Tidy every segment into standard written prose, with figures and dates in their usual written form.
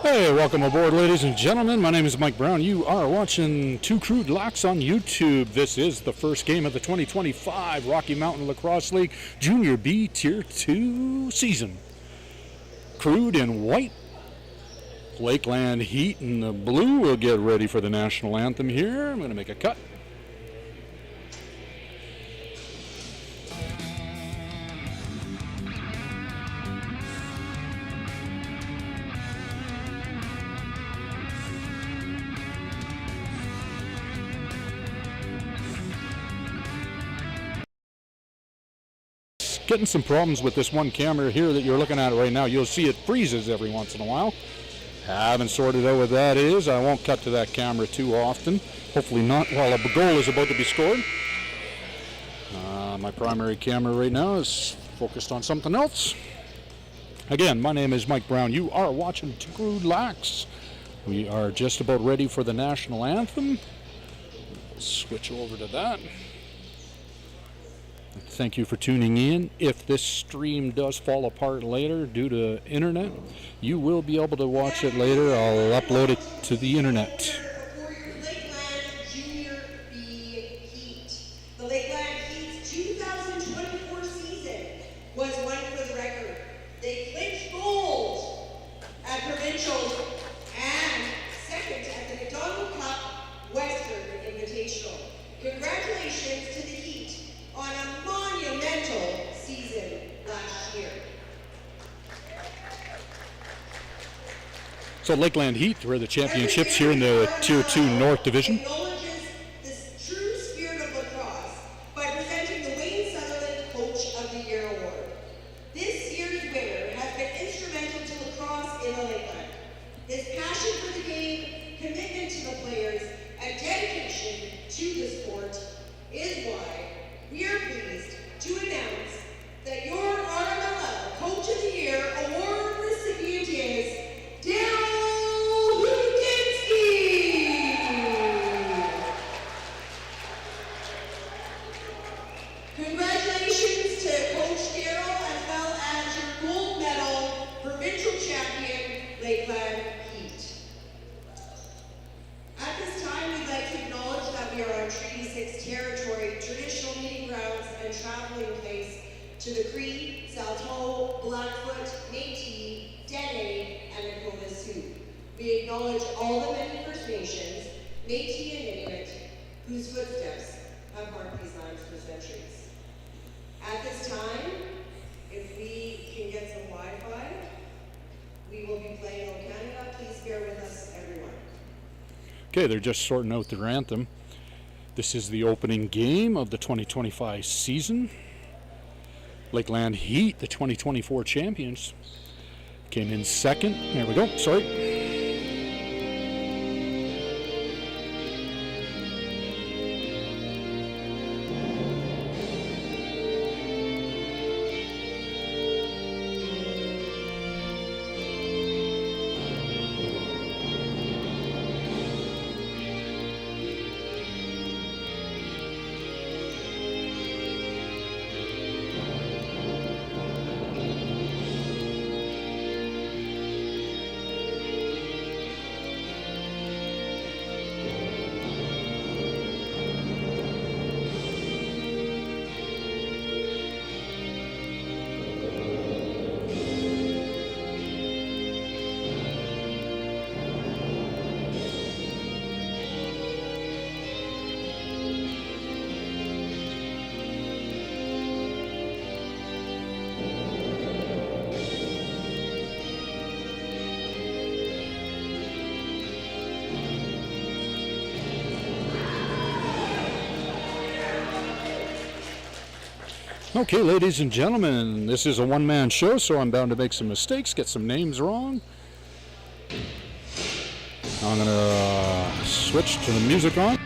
Hey, welcome aboard, ladies and gentlemen. My name is Mike Brown. You are watching Two Crude Locks on YouTube. This is the first game of the 2025 Rocky Mountain Lacrosse League Junior B Tier 2 season. Crude in white, Lakeland Heat in the blue. We'll get ready for the national anthem here. I'm going to make a cut. Getting some problems with this one camera here that you're looking at right now. You'll see it freezes every once in a while. Haven't sorted out what that is. I won't cut to that camera too often. Hopefully not while a goal is about to be scored. My primary camera right now is focused on something else. Again, my name is Mike Brown. You are watching Two Crude Locks. We are just about ready for the national anthem. Switch over to that. Thank you for tuning in. If this stream does fall apart later due to internet, you will be able to watch it later. I'll upload it to the internet. For your Lakeland Junior B Heat. The Lakeland Heat's 2024 season was one for the record. They clinched gold at provincials and second at the McDonald Cup Western Invitational. Congratulations to the Heat on a monumental season last year. So Lakeland Heat were the championships here in the Tier 2 North Division. Acknowledges the true spirit of lacrosse by presenting the Wayne Sutherland Coach of the Year Award. This year's winner has been instrumental to lacrosse in the Lakeland. His passion for the game, commitment to the players, and dedication to the sport is why we are pleased to announce that your RMLL Coach of the Year Award recipient is Daryl Hudinsky. Congratulations to Coach Daryl as well as your gold medal provincial champion Lakeland Heat. At this time, we'd like to acknowledge that we are on Treaty 6 territory, traditional meeting grounds and traveling place to the Crude, Salto, Blackfoot, Métis, Dene, and Nakota Sioux. We acknowledge all the many First Nations, Métis and Inuit, whose footsteps have marked these lands for centuries. At this time, if we can get some Wi-Fi, we will be playing O Canada. Please bear with us, everyone. Okay, they're just sorting out their anthem. This is the opening game of the 2025 season. Lakeland Heat, the 2024 champions, came in second. There we go, sorry. Okay, ladies and gentlemen, this is a one-man show, so I'm bound to make some mistakes, get some names wrong. I'm going to switch to the music on.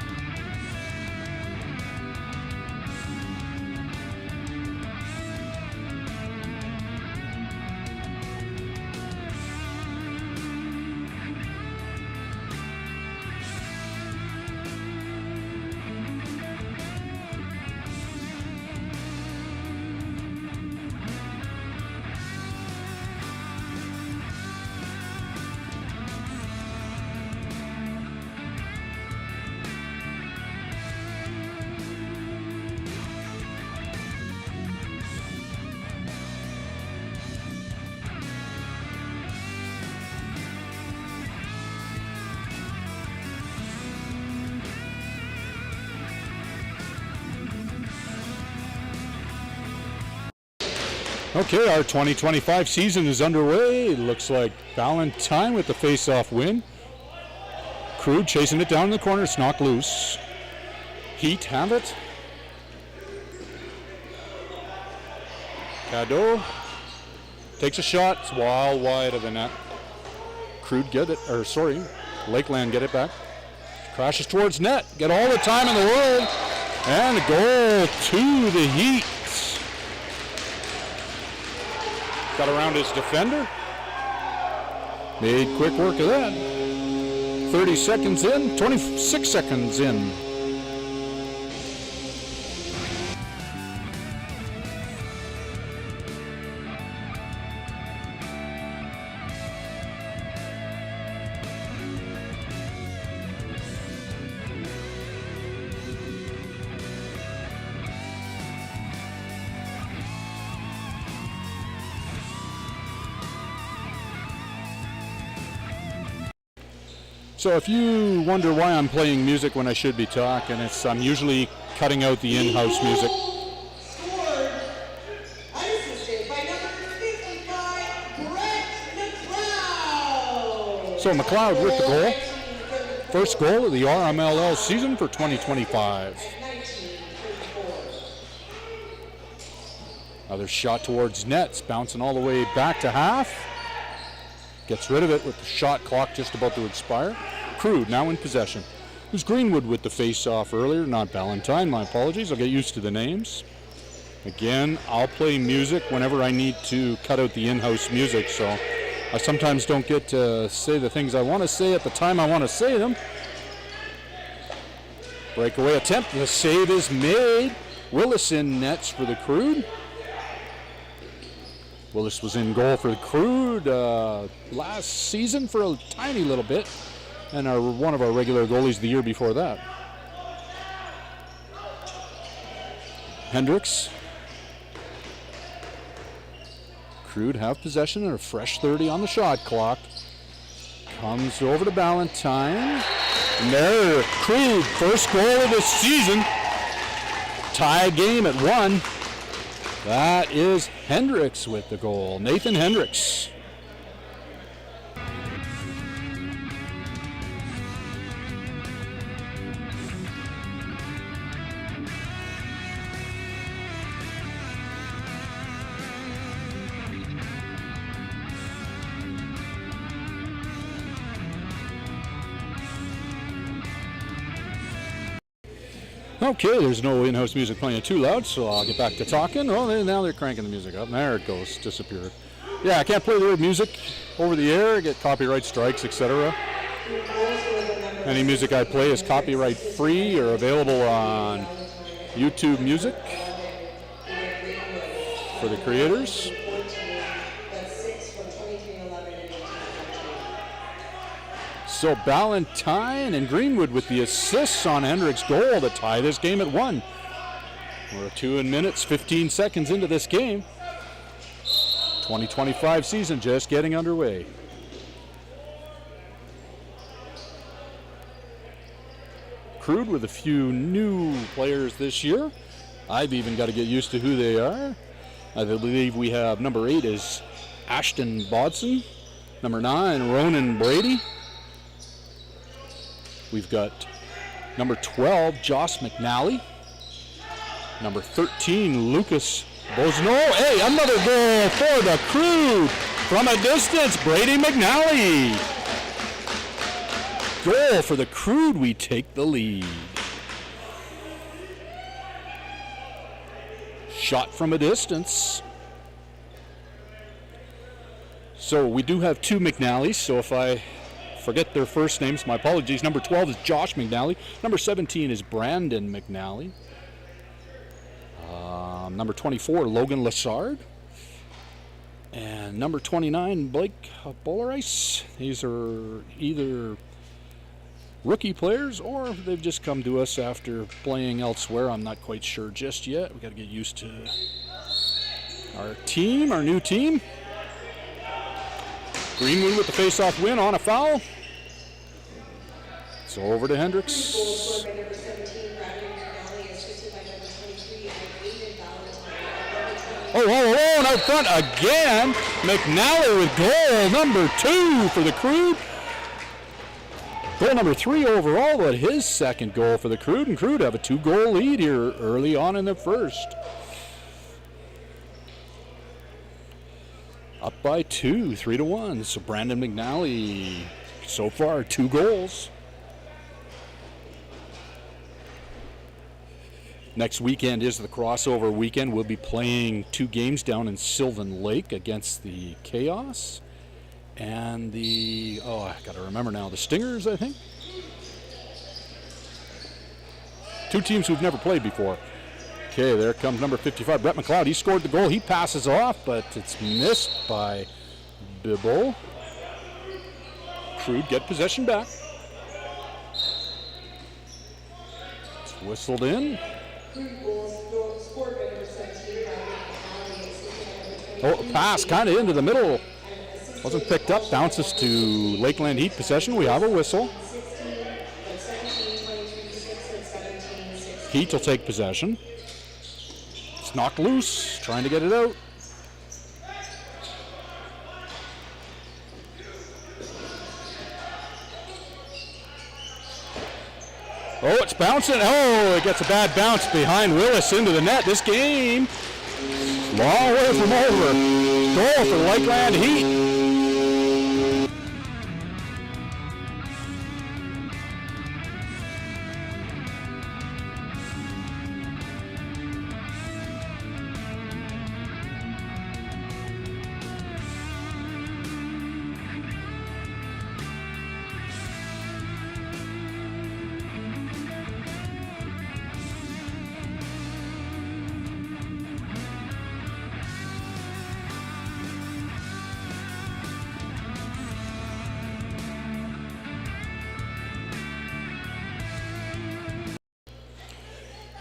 Okay, our 2025 season is underway. Looks like Ballantyne with the face-off win. Crude chasing it down in the corner. It's knocked loose. Heat have it. Cadeau takes a shot. It's wide of the net. Crude get it, or sorry, Lakeland get it back. Crashes towards net. Get all the time in the world. And a goal to the Heat. Got around his defender. Made quick work of that. 30 seconds in, 26 seconds in. So if you wonder why I'm playing music when I should be talking, I'm usually cutting out the in-house music. Scored, unassisted by number 55, Brett McLeod. So McLeod with the goal. First goal of the RMLL season for 2025. Another shot towards nets, bouncing all the way back to half. Gets rid of it with the shot clock just about to expire. Crude now in possession. It was Greenwood with the face-off earlier, not Ballantyne. My apologies. I'll get used to the names. Again, I'll play music whenever I need to cut out the in-house music, so I sometimes don't get to say the things I want to say at the time I want to say them. Breakaway attempt. The save is made. Willis in nets for the Crude. Willis was in goal for the Crude last season for a tiny little bit, and one of our regular goalies the year before that. Hendricks. Crude have possession and a fresh 30 on the shot clock. Comes over to Ballantyne. And there, Crude, first goal of the season. Tie game at 1. That is Hendricks with the goal. Nathan Hendricks. Okay, there's no in-house music playing too loud, so I'll get back to talking. Oh, now they're cranking the music up. There it goes, disappeared. Yeah, I can't play the word music over the air, get copyright strikes, etc. Any music I play is copyright free or available on YouTube Music for the creators. So Ballantyne and Greenwood with the assists on Hendricks' goal to tie this game at 1. We're 2 minutes, 15 seconds into this game. 2025 season just getting underway. Crude with a few new players this year. I've even got to get used to who they are. I believe we have number 8 is Ashton Bodson. Number 9, Ronan Brady. We've got number 12, Josh McNally. Number 13, Lucas Bosno. Hey, another goal for the Crude from a distance, Brady McNally. Goal for the Crude, we take the lead. Shot from a distance. So we do have 2 McNallys, so if I forget their first names, my apologies. Number 12 is Josh McNally. Number 17 is Brandon McNally. Number 24, Logan Lassard. And number 29, Blake Bollerice. These are either rookie players or they've just come to us after playing elsewhere. I'm not quite sure just yet. We've got to get used to our team, our new team. Greenwood with the face-off win on a foul. So over to Hendricks. Oh, all alone out front again. McNally with goal number 2 for the Crude. Goal number 3 overall, but his second goal for the Crude. And Crude have a 2-goal lead here early on in the first. Up by 2, 3-1. So Brandon McNally, so far 2 goals. Next weekend is the crossover weekend. We'll be playing 2 games down in Sylvan Lake against the Chaos and the, I gotta remember now, the Stingers, I think. 2 teams who've never played before. Okay, there comes number 55, Brett McLeod. He scored the goal. He passes off, but it's missed by Bibble. Crude get possession back. It's whistled in. Oh, pass kind of into the middle. Wasn't picked up. Bounces to Lakeland Heat possession. We have a whistle. Heat will take possession. It's knocked loose. Trying to get it out. Oh, it's bouncing. Oh, it gets a bad bounce behind Willis into the net. This game, long way from over. Goal for Lakeland Heat.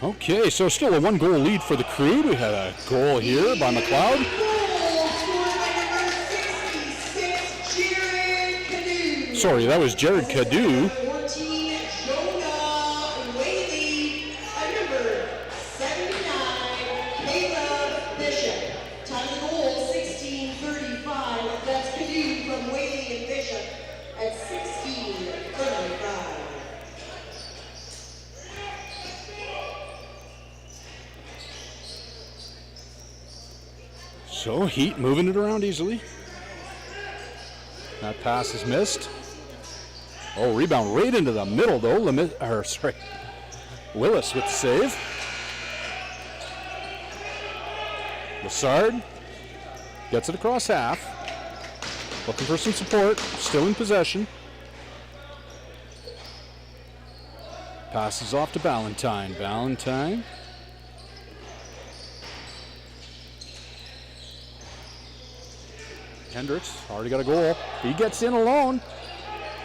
Okay, so still a 1-goal lead for the Crude. We had a goal here by McLeod. Sorry, that was Jared Cadu. 14, Jonah Whaley. Number 79, Caleb Bishop. Time of the goal, 16:35. That's Cadu from Whaley and Bishop at 16:35. So Heat moving it around easily. That pass is missed. Oh, rebound right into the middle though. Willis with the save. Lassard gets it across half. Looking for some support. Still in possession. Passes off to Ballantyne. Ballantyne. Hendricks already got a goal. He gets in alone.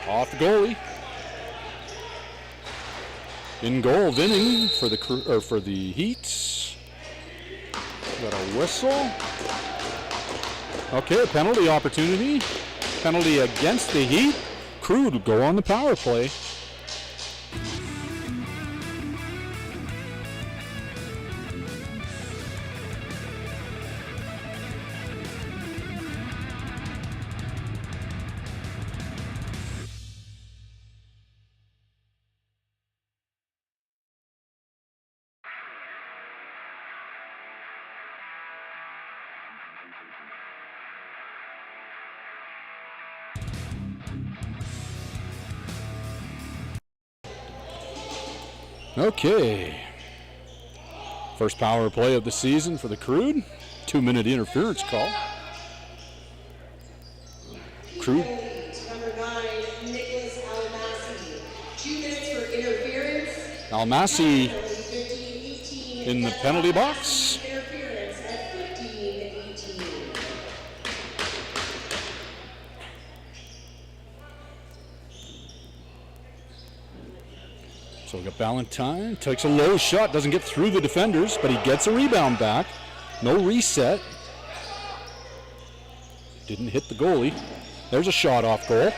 Off the goalie. In goal, Vinning for the Heat. Got a whistle. Okay, penalty opportunity. Penalty against the Heat. Crude will go on the power play. Okay. First power play of the season for the Crude. 2-minute interference call. Crude. Number 9, Nicholas Almasi. 2 minutes for interference. Almasi in the penalty box. Interference at 15-18. So we got Ballantyne, takes a low shot, doesn't get through the defenders, but he gets a rebound back. No reset. Didn't hit the goalie. There's a shot off goal.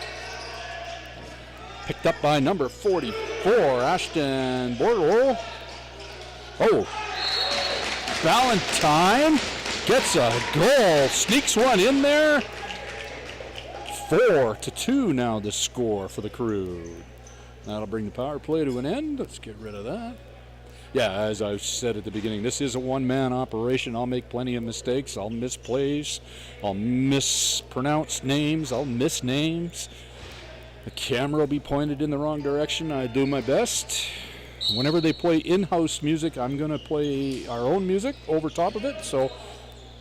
Picked up by number 44, Ashton Bordello. Oh, Ballantyne Gets a goal. Sneaks one in there. 4-2 now the score for the Crude. That'll bring the power play to an end. Let's get rid of that. Yeah, as I said at the beginning, this is a one-man operation. I'll make plenty of mistakes. I'll miss plays. I'll mispronounce names. I'll miss names. The camera will be pointed in the wrong direction. I do my best. Whenever they play in-house music, I'm going to play our own music over top of it. So,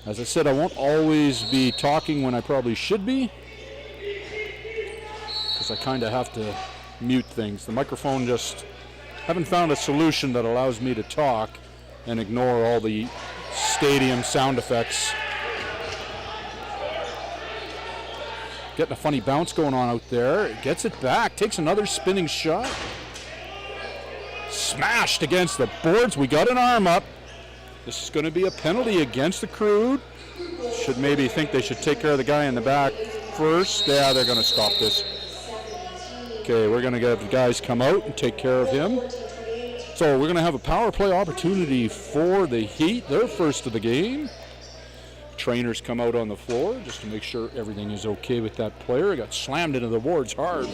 as I said, I won't always be talking when I probably should be, because I kind of have to mute things. The microphone just haven't found a solution that allows me to talk and ignore all the stadium sound effects. Getting a funny bounce going on out there. Gets it back, takes another spinning shot. Smashed against the boards. We got an arm up. This is going to be a penalty against the Crude. Should maybe think they should take care of the guy in the back first. Yeah, they're going to stop this. Okay, we're going to have the guys come out and take care of him. So we're going to have a power play opportunity for the Heat, their first of the game. Trainers come out on the floor just to make sure everything is okay with that player. He got slammed into the boards hard.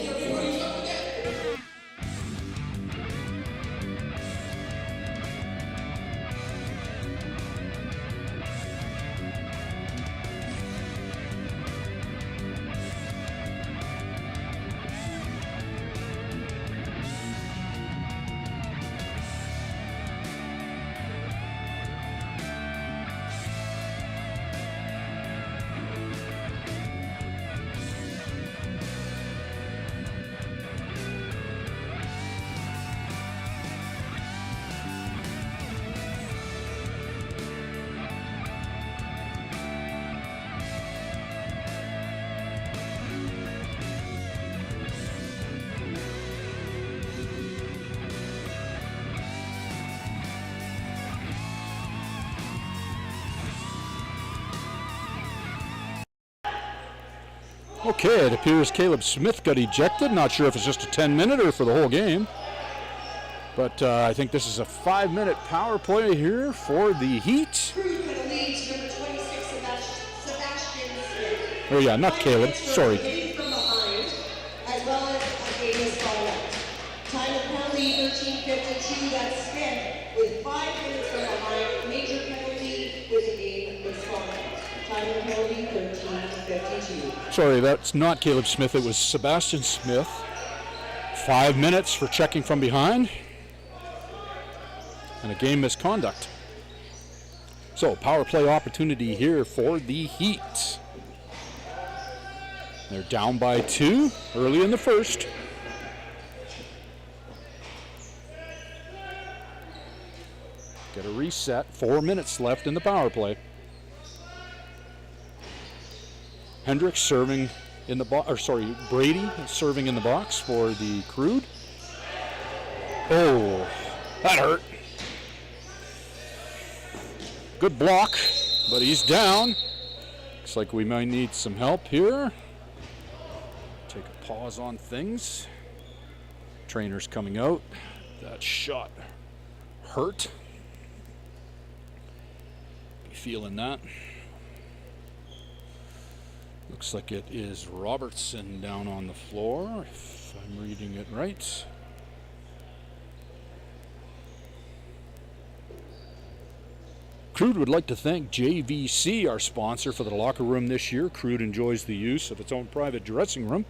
Okay, it appears Caleb Smith got ejected. Not sure if it's just a 10-minute or for the whole game. But I think this is a 5-minute power play here for the Heat. Oh yeah, not Caleb, sorry. As well as a game is called out. Time of penalty 13:52. That's Smith with 5 minutes from behind. Major penalty with a game is called out. Time of penalty 13:52. Sorry, that's not Caleb Smith. It was Sebastian Smith. 5 minutes for checking from behind. And a game misconduct. So, power play opportunity here for the Heat. They're down by 2 early in the first. Get a reset. 4 minutes left in the power play. Hendricks serving in the box, or sorry, Brady serving in the box for the Crude. Oh, that hurt. Good block, but he's down. Looks like we might need some help here. Take a pause on things. Trainers coming out. That shot hurt. Be feeling that. Looks like it is Robertson down on the floor, if I'm reading it right. Crude would like to thank JVC, our sponsor, for the locker room this year. Crude enjoys the use of its own private dressing room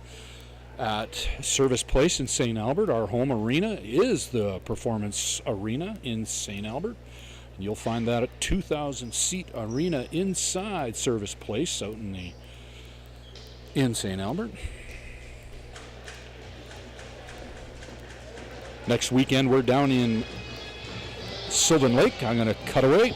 at Service Place in St. Albert. Our home arena is the Performance Arena in St. Albert. And you'll find that at 2,000-seat arena inside Service Place out in St. Albert. Next weekend, we're down in Sylvan Lake. I'm going to cut away.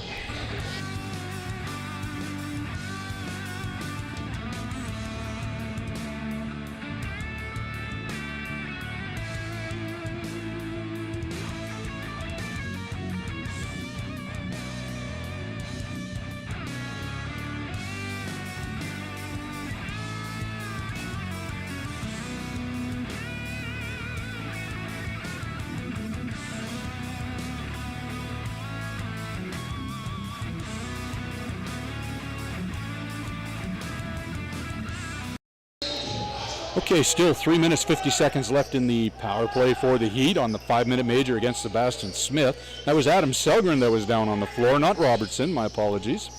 Okay, still 3 minutes 50 seconds left in the power play for the Heat on the 5-minute major against Sebastian Smith. That was Adam Selgren that was down on the floor, not Robertson. My apologies.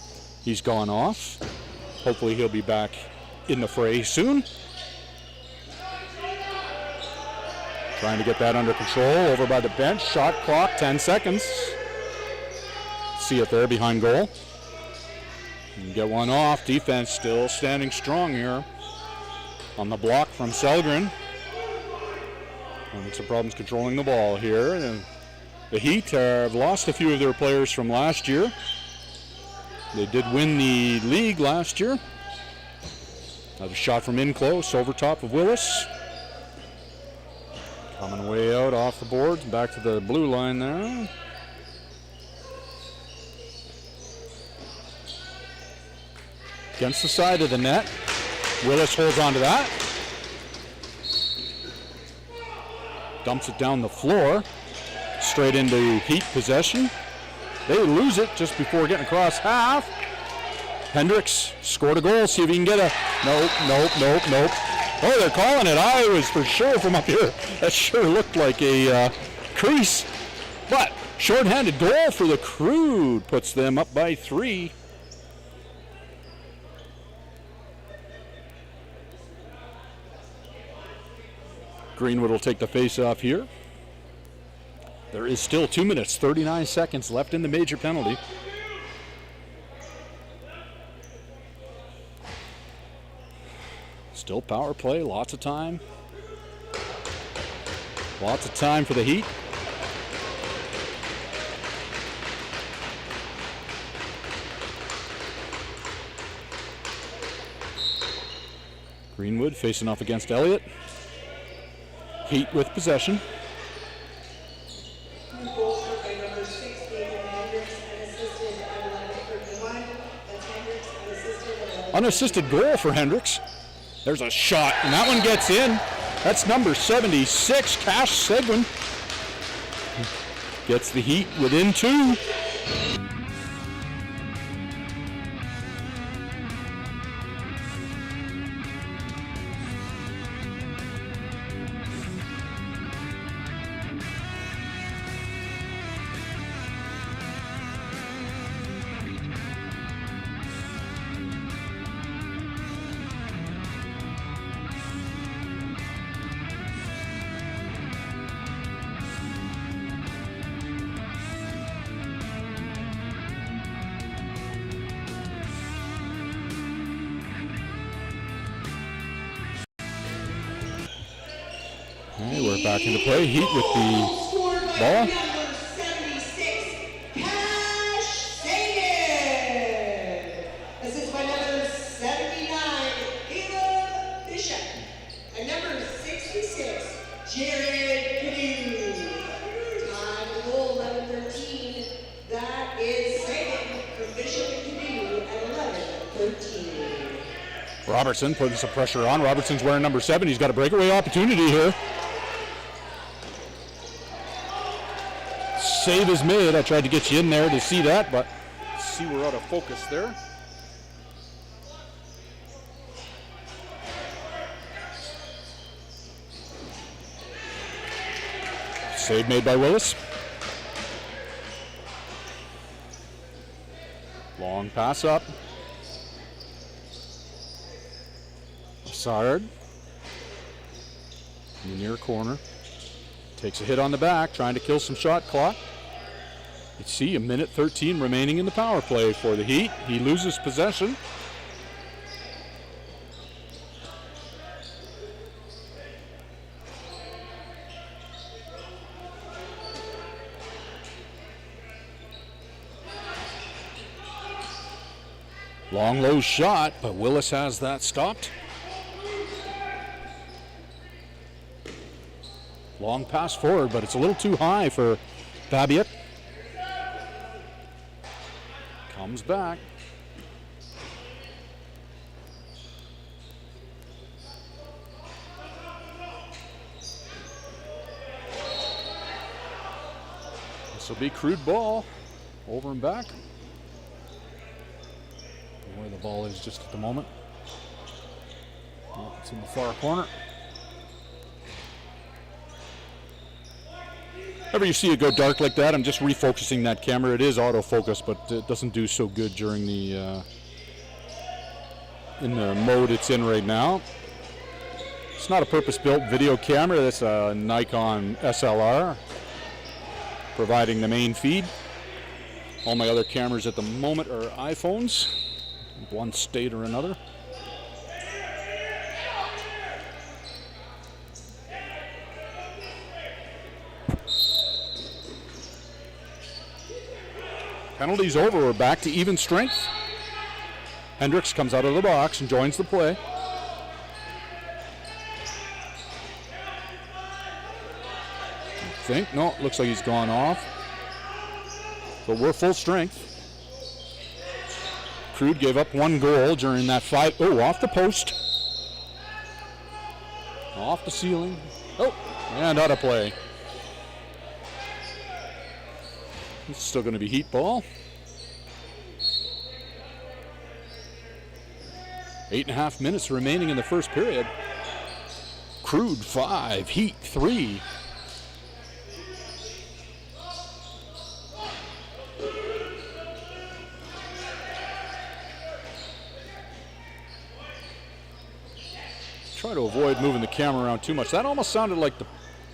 He's gone off. Hopefully he'll be back in the fray soon. Trying to get that under control over by the bench. Shot clock, 10 seconds. See it there behind goal. And get one off. Defense still standing strong here on the block from Selgren. And some problems controlling the ball here. And the Heat have lost a few of their players from last year. They did win the league last year. Another shot from in close over top of Willis. Coming way out off the boards, back to the blue line there. Against the side of the net. Willis holds on to that. Dumps it down the floor. Straight into Heat possession. They lose it just before getting across half. Hendricks scored a goal. See if he can get a... Nope. Oh, they're calling it. I was for sure from up here. That sure looked like a crease. But shorthanded goal for the Crude puts them up by 3. Greenwood will take the face-off here. There is still 2 minutes, 39 seconds left in the major penalty. Still power play, lots of time. Lots of time for the Heat. Greenwood facing off against Elliott. Heat with possession. Unassisted goal for Hendricks. There's a shot, and that one gets in. That's number 76, Cash Seguin. Gets the Heat within 2. We're back into play. Heat with the ball. Number 76, Cash Sagan. Assisted by number 79, Eva Bishop. And number 66, Jared Canoe. Time to goal, 11:13. That is Sagan for Bishop and Canoe at 11:13. Robertson putting some pressure on. Robertson's wearing number 7. He's got a breakaway opportunity here. Save is made. I tried to get you in there to see that, but see we're out of focus there. Save made by Willis. Long pass up. Sard in the near corner. Takes a hit on the back, trying to kill some shot clock. You see a minute 13 remaining in the power play for the Heat. He loses possession. Long low shot, but Willis has that stopped. Long pass forward, but it's a little too high for Babiet. Comes back. This will be Crude ball. Over and back. Where the ball is just at the moment. Oh, it's in the far corner. Whenever you see it go dark like that, I'm just refocusing that camera. It is autofocus, but it doesn't do so good during the in the mode it's in right now. It's not a purpose-built video camera. That's a Nikon SLR, providing the main feed. All my other cameras at the moment are iPhones, one state or another. Penalty's over. We're back to even strength. Hendricks comes out of the box and joins the play. No, looks like he's gone off. But we're full strength. Crude gave up one goal during that fight. Oh, off the post. Off the ceiling. Oh, and out of play. It's still going to be Heat ball. 8.5 minutes remaining in the first period. Crude 5, Heat 3. Try to avoid moving the camera around too much. That almost sounded like the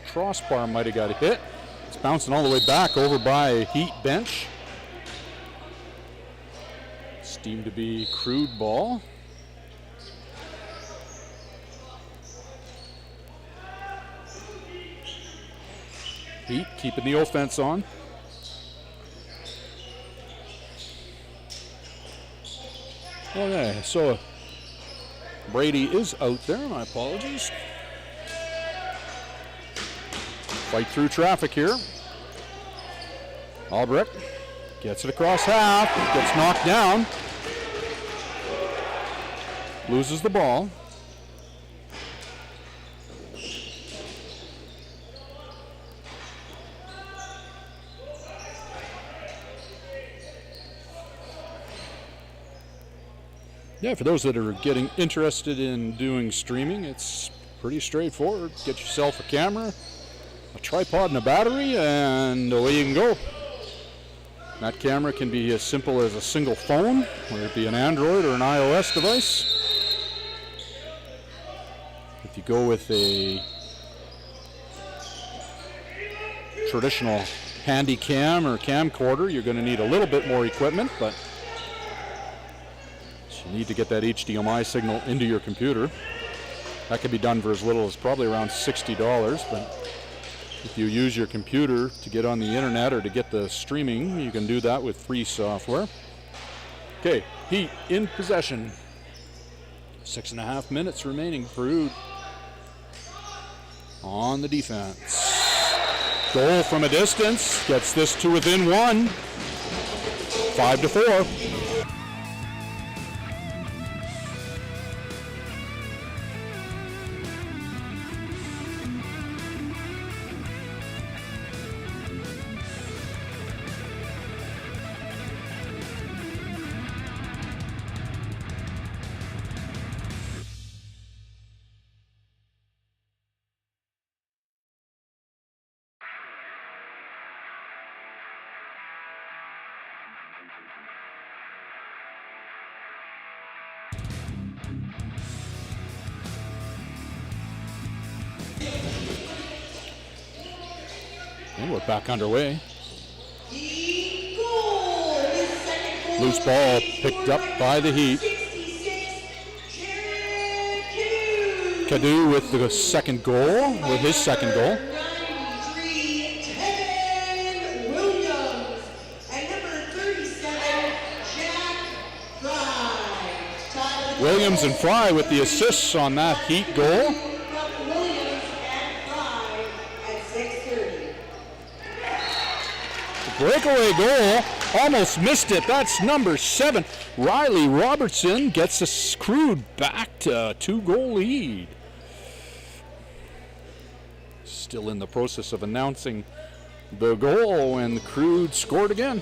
crossbar might have got hit. It's bouncing all the way back over by Heat bench. It's deemed to be Crude ball. Heat keeping the offense on. Okay, so Brady is out there. My apologies. Fight through traffic here. Albrecht gets it across half. Gets knocked down. Loses the ball. Yeah, for those that are getting interested in doing streaming, it's pretty straightforward. Get yourself a camera, a tripod and a battery, and away you can go. That camera can be as simple as a single phone, whether it be an Android or an iOS device. If you go with a traditional handy cam or camcorder, you're going to need a little bit more equipment, but you need to get that HDMI signal into your computer. That can be done for as little as probably around $60, but if you use your computer to get on the internet or to get the streaming, you can do that with free software. Okay, Heat in possession. 6.5 minutes remaining. Crude on the defense. Goal from a distance gets this to within one. 5-4. And we're back underway. Loose ball picked up by the Heat. Cadu with the second goal, with his second goal. Williams and Fry with the assists on that Heat goal. Breakaway goal, almost missed it. That's number 7. Riley Robertson gets a Crude back to a 2-goal lead. Still in the process of announcing the goal, and the Crude scored again.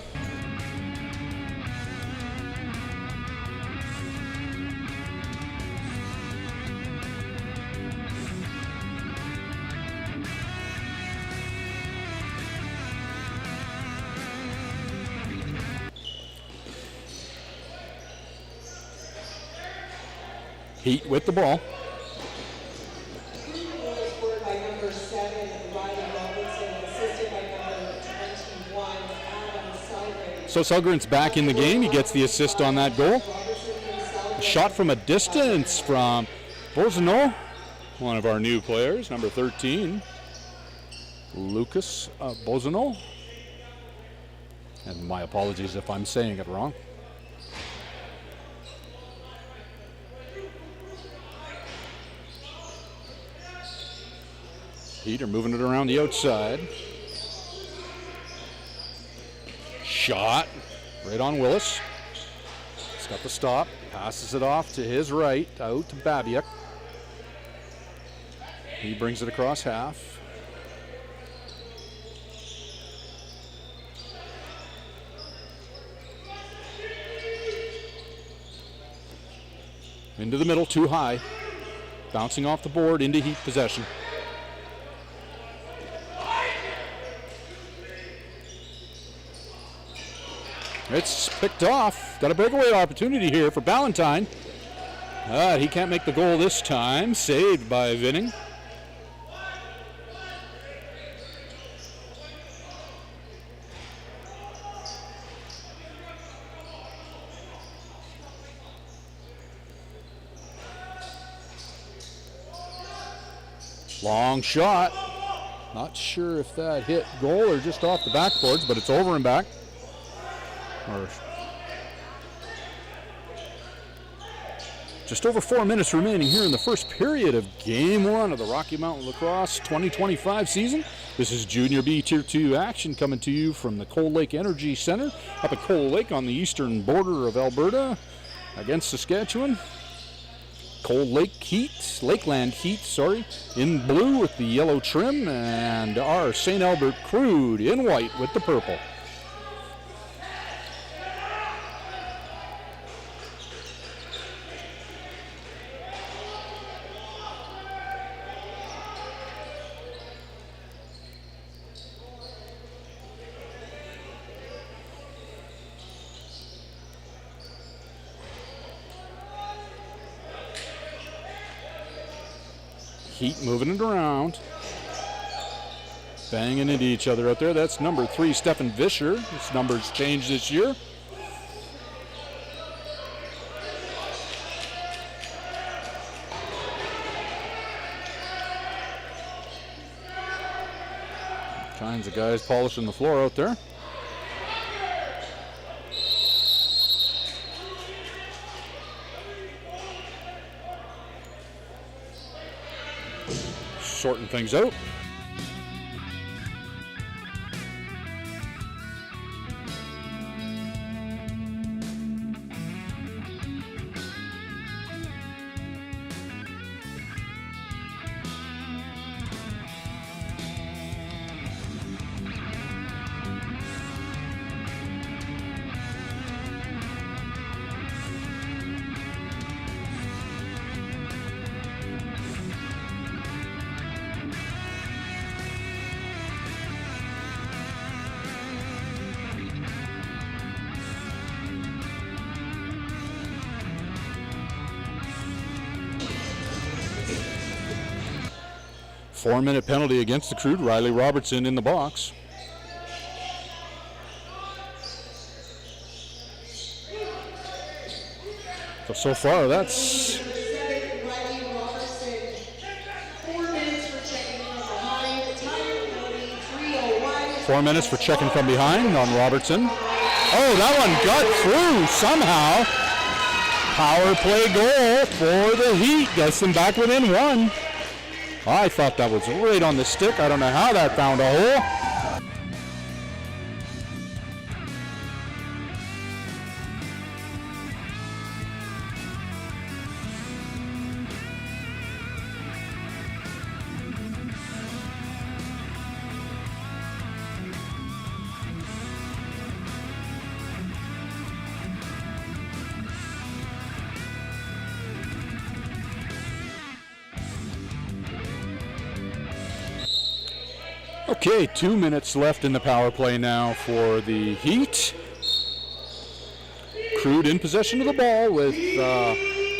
Heat with the ball. Crude goal is scored by number 7, Riley Robertson, assisted by number 21, Adam Selgren. So Selgren's back in the game. He gets the assist on that goal. A shot from a distance from Bozano, one of our new players, number 13, Lucas Bozano. And my apologies if I'm saying it wrong. Heat are moving it around the outside. Shot right on Willis. He's got the stop. Passes it off to his right, out to Babiak. He brings it across half. Into the middle, too high. Bouncing off the board into Heat possession. It's picked off. Got a breakaway opportunity here for Ballantyne. He can't make the goal this time. Saved by Vinning. Long shot. Not sure if that hit goal or just off the backboards, but it's over and back. Just over 4 minutes remaining here in the first period of Game 1 of the Rocky Mountain Lacrosse 2025 season. This is Junior B Tier 2 action coming to you from the Cold Lake Energy Center up at Cold Lake on the eastern border of Alberta against Saskatchewan. Cold Lake Heat, Lakeland Heat, in blue with the yellow trim, and our St. Albert Crude in white with the purple. Heat moving it around. Banging into each other out there. That's number 3, Stefan Vischer. His number's changed this year. Kinds of guys polishing the floor out there. Sorting things out. Four-minute penalty against the Crude. Riley Robertson in the box. So far, that's 4 minutes for checking from behind on Robertson. Oh, that one got through somehow. Power play goal for the Heat. Gets them back within 1. I thought that was right on the stick. I don't know how that found a hole. Okay, 2 minutes left in the power play now for the Heat. Crude in possession of the ball with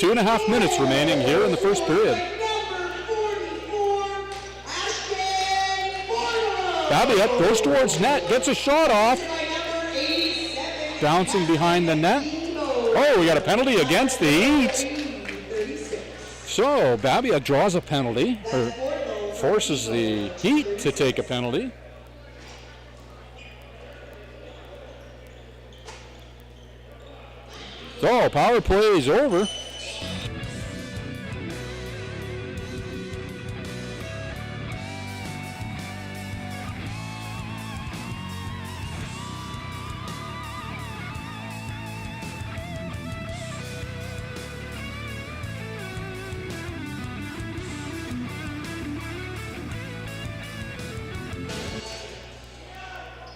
2.5 minutes remaining here in the first period. Babiak goes towards net, gets a shot off. Bouncing behind the net. Oh, we got a penalty against the Heat. So Babiak draws a penalty, or forces the Heat to take a penalty. So power play is over.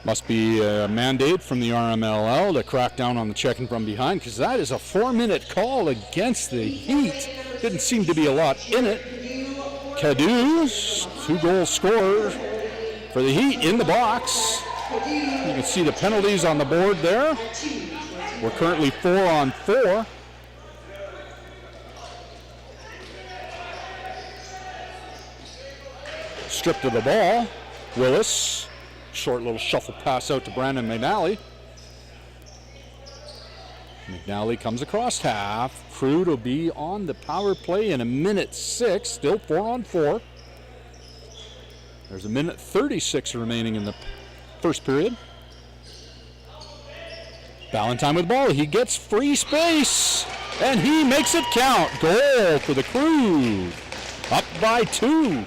Must be a mandate from the RMLL to crack down on the checking from behind, because that is a 4-minute call against the Heat. Didn't seem to be a lot in it. Cadu, 2-goal scorer for the Heat in the box. You can see the penalties on the board there. We're currently 4-on-4. Stripped of the ball. Willis. Short little shuffle pass out to Brandon McNally. McNally comes across half. Crude will be on the power play in 1:06, still 4-on-4. There's 1:36 remaining in the first period. Valentine with the ball. He gets free space, and he makes it count. Goal for the Crude. Up by 2.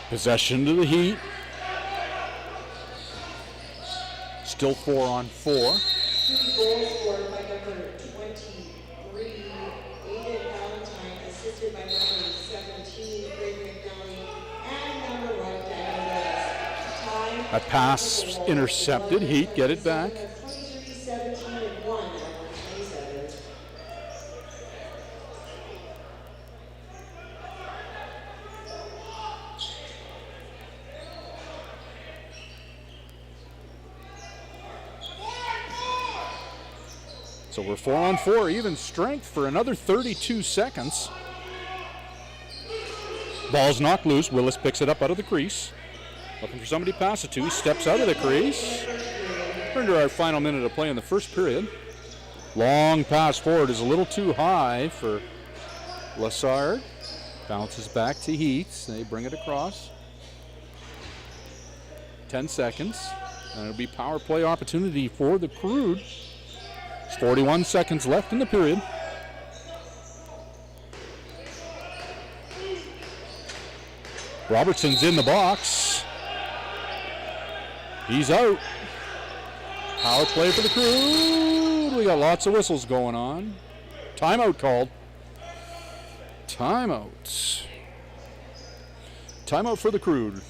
Possession to the Heat. Still 4-on-4. 2 goals scored by number 23, Aiden Valentine, assisted by number 17, Greg McNally, and number 1, Daniel Willis. A pass intercepted. Heat get it back. 23, 17, and 1, number 27. So we're 4-on-4, even strength for another 32 seconds. Ball's knocked loose. Willis picks it up out of the crease. Looking for somebody to pass it to. He steps out of the crease. We're into our final minute of play in the first period. Long pass forward is a little too high for Lassard. Bounces back to Heat. They bring it across. 10 seconds. And it'll be power play opportunity for the Crude. 41 seconds left in the period. Robertson's in the box. He's out. Power play for the Crude. We got lots of whistles going on. Timeout called. Timeout. Timeout for the Crude.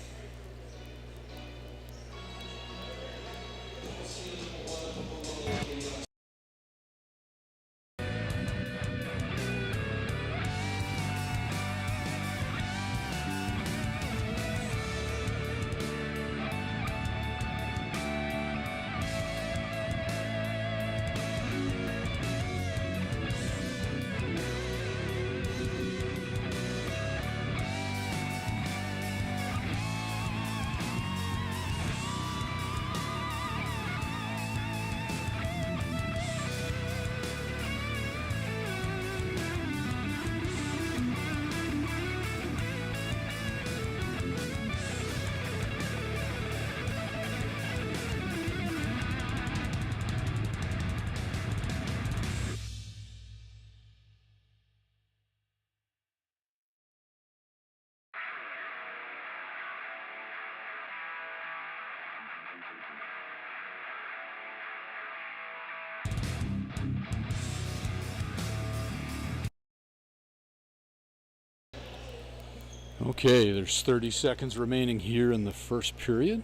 Okay, there's 30 seconds remaining here in the first period.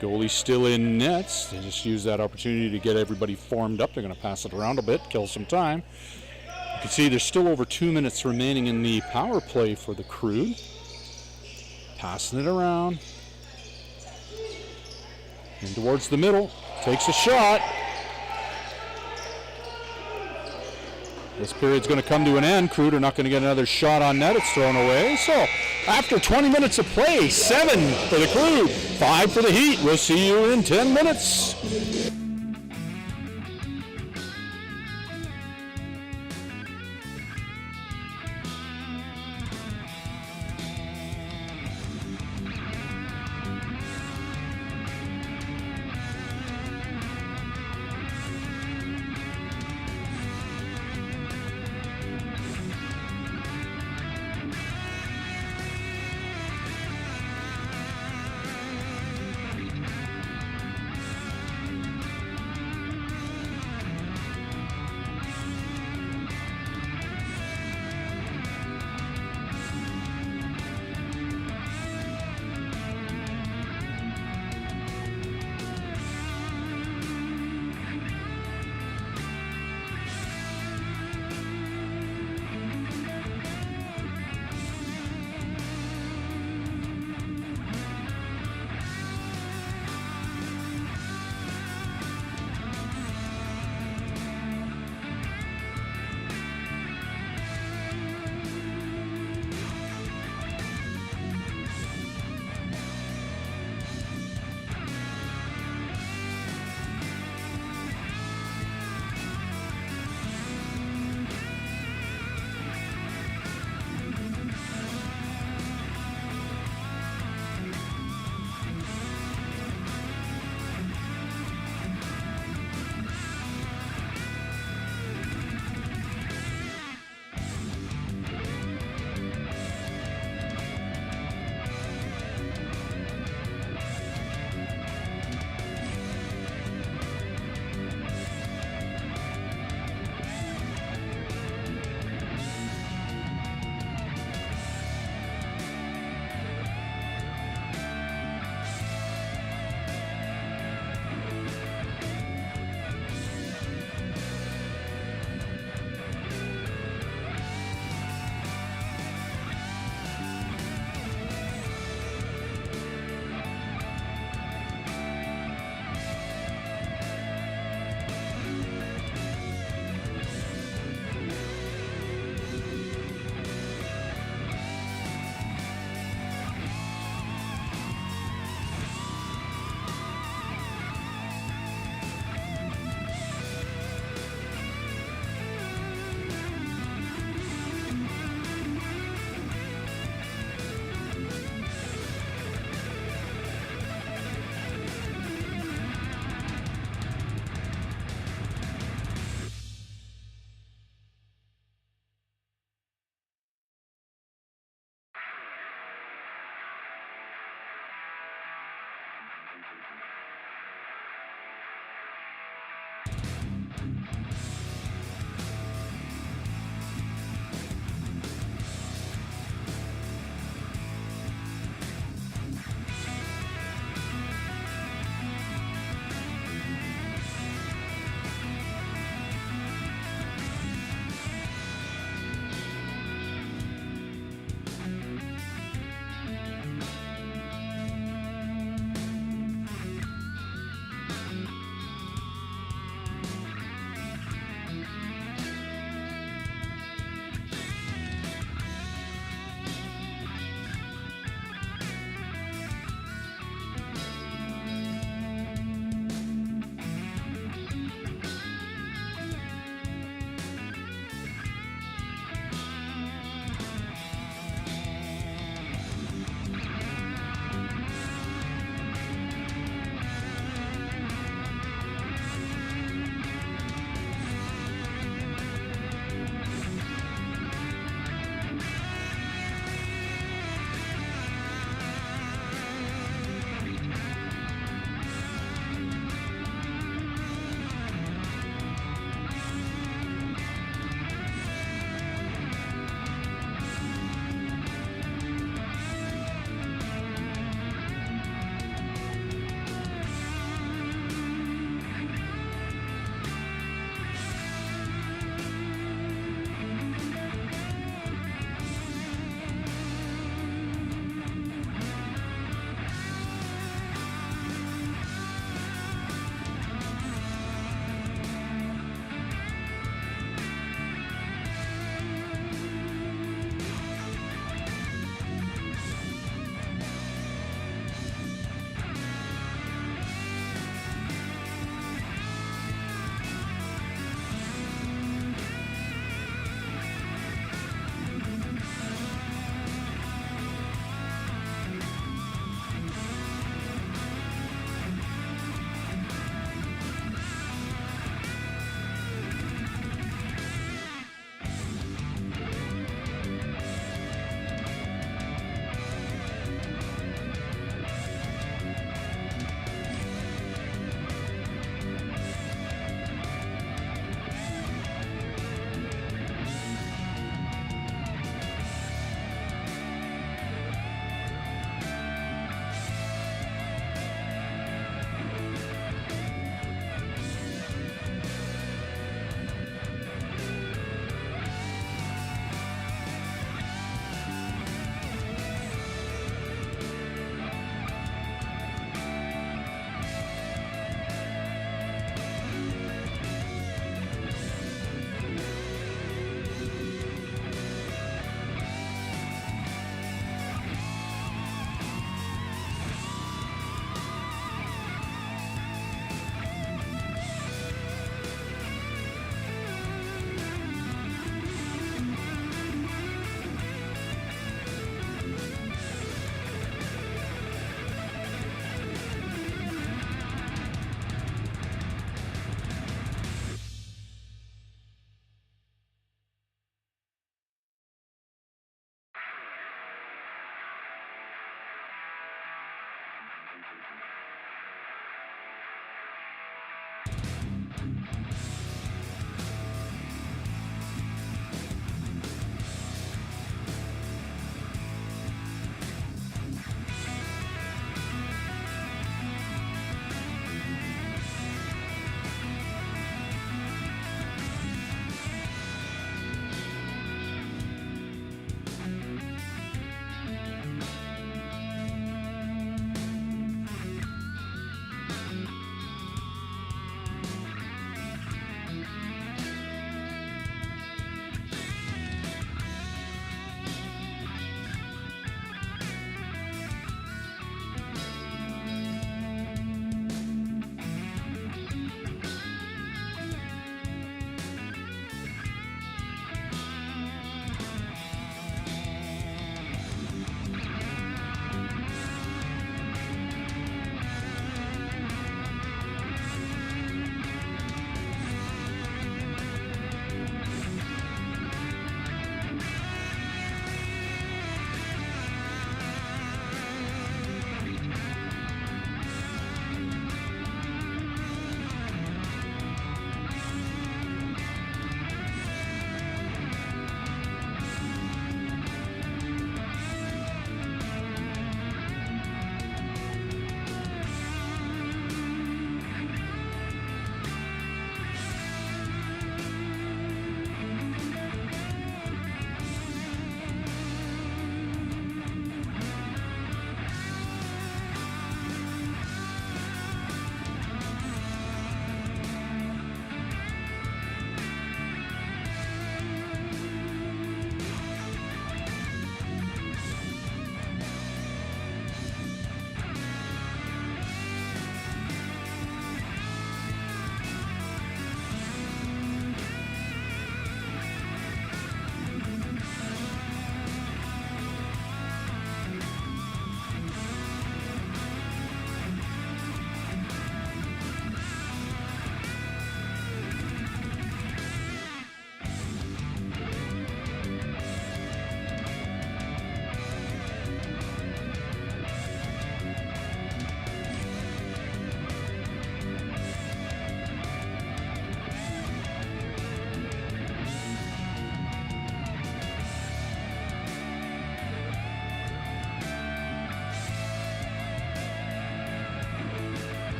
Goalie's still in nets. They just use that opportunity to get everybody formed up. They're going to pass it around a bit, kill some time. You can see there's still over 2 minutes remaining in the power play for the Crude. Passing it around. In towards the middle. Takes a shot. This period's going to come to an end. Crude are not going to get another shot on net. It's thrown away. So after 20 minutes of play, 7 for the Crude, 5 for the Heat. We'll see you in 10 minutes.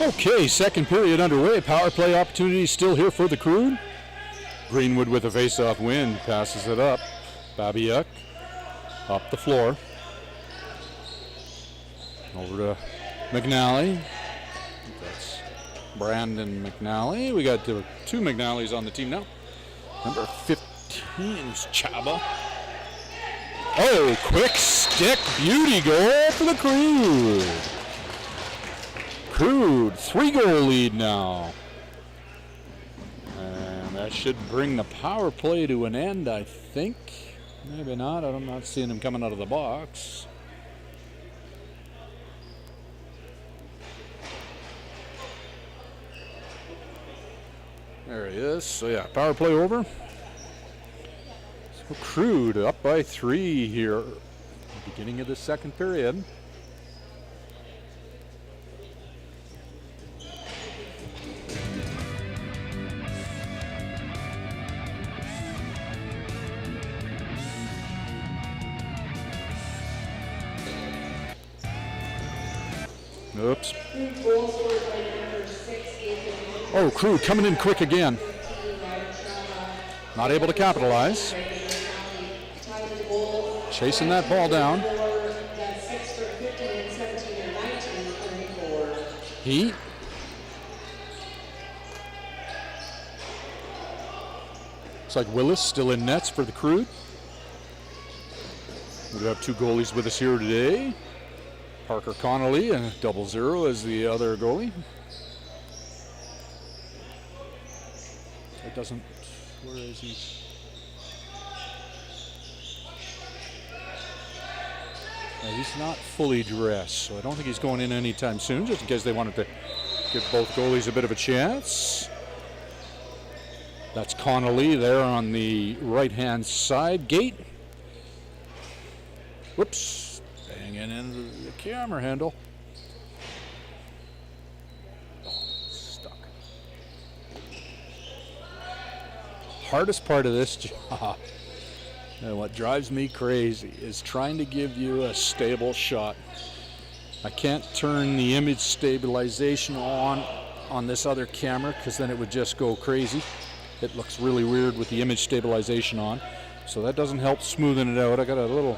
Okay, second period underway. Power play opportunity still here for the Crude. Greenwood with a face-off win, passes it up. Babiuk up the floor. Over to McNally. That's Brandon McNally. We got two McNallys on the team now. Number 15 is Chaba. Oh, quick stick beauty goal for the Crude. Crude, 3-goal lead now. And that should bring the power play to an end, I think. Maybe not. I'm not seeing him coming out of the box. There he is. So yeah, power play over. So Crude up by 3 here. Beginning of the second period. Oops. Oh, Crude coming in quick again. Not able to capitalize. Chasing that ball down. Heat. Looks like Willis still in nets for the Crude. We have 2 goalies with us here today. Parker Connolly and 00 as the other goalie. It doesn't, where is he? He's not fully dressed, so I don't think he's going in anytime soon, just in case they wanted to give both goalies a bit of a chance. That's Connolly there on the right-hand side gate. Whoops. Banging into the camera handle. Oh, stuck. Hardest part of this job, and what drives me crazy, is trying to give you a stable shot. I can't turn the image stabilization on this other camera because then it would just go crazy. It looks really weird with the image stabilization on, so that doesn't help smoothing it out. I got a little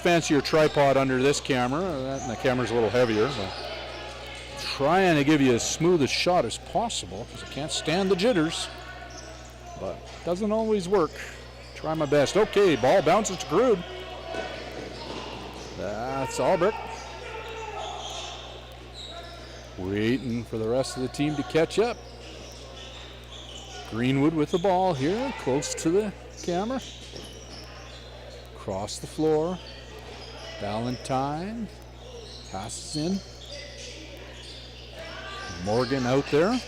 fancier tripod under this camera, and the camera's a little heavier. So trying to give you as smooth a shot as possible because I can't stand the jitters, but it doesn't always work. Try my best. Okay, ball bounces to Crude. That's Albrecht. Waiting for the rest of the team to catch up. Greenwood with the ball here, close to the camera. Across the floor. Valentine passes in. Morgan out there.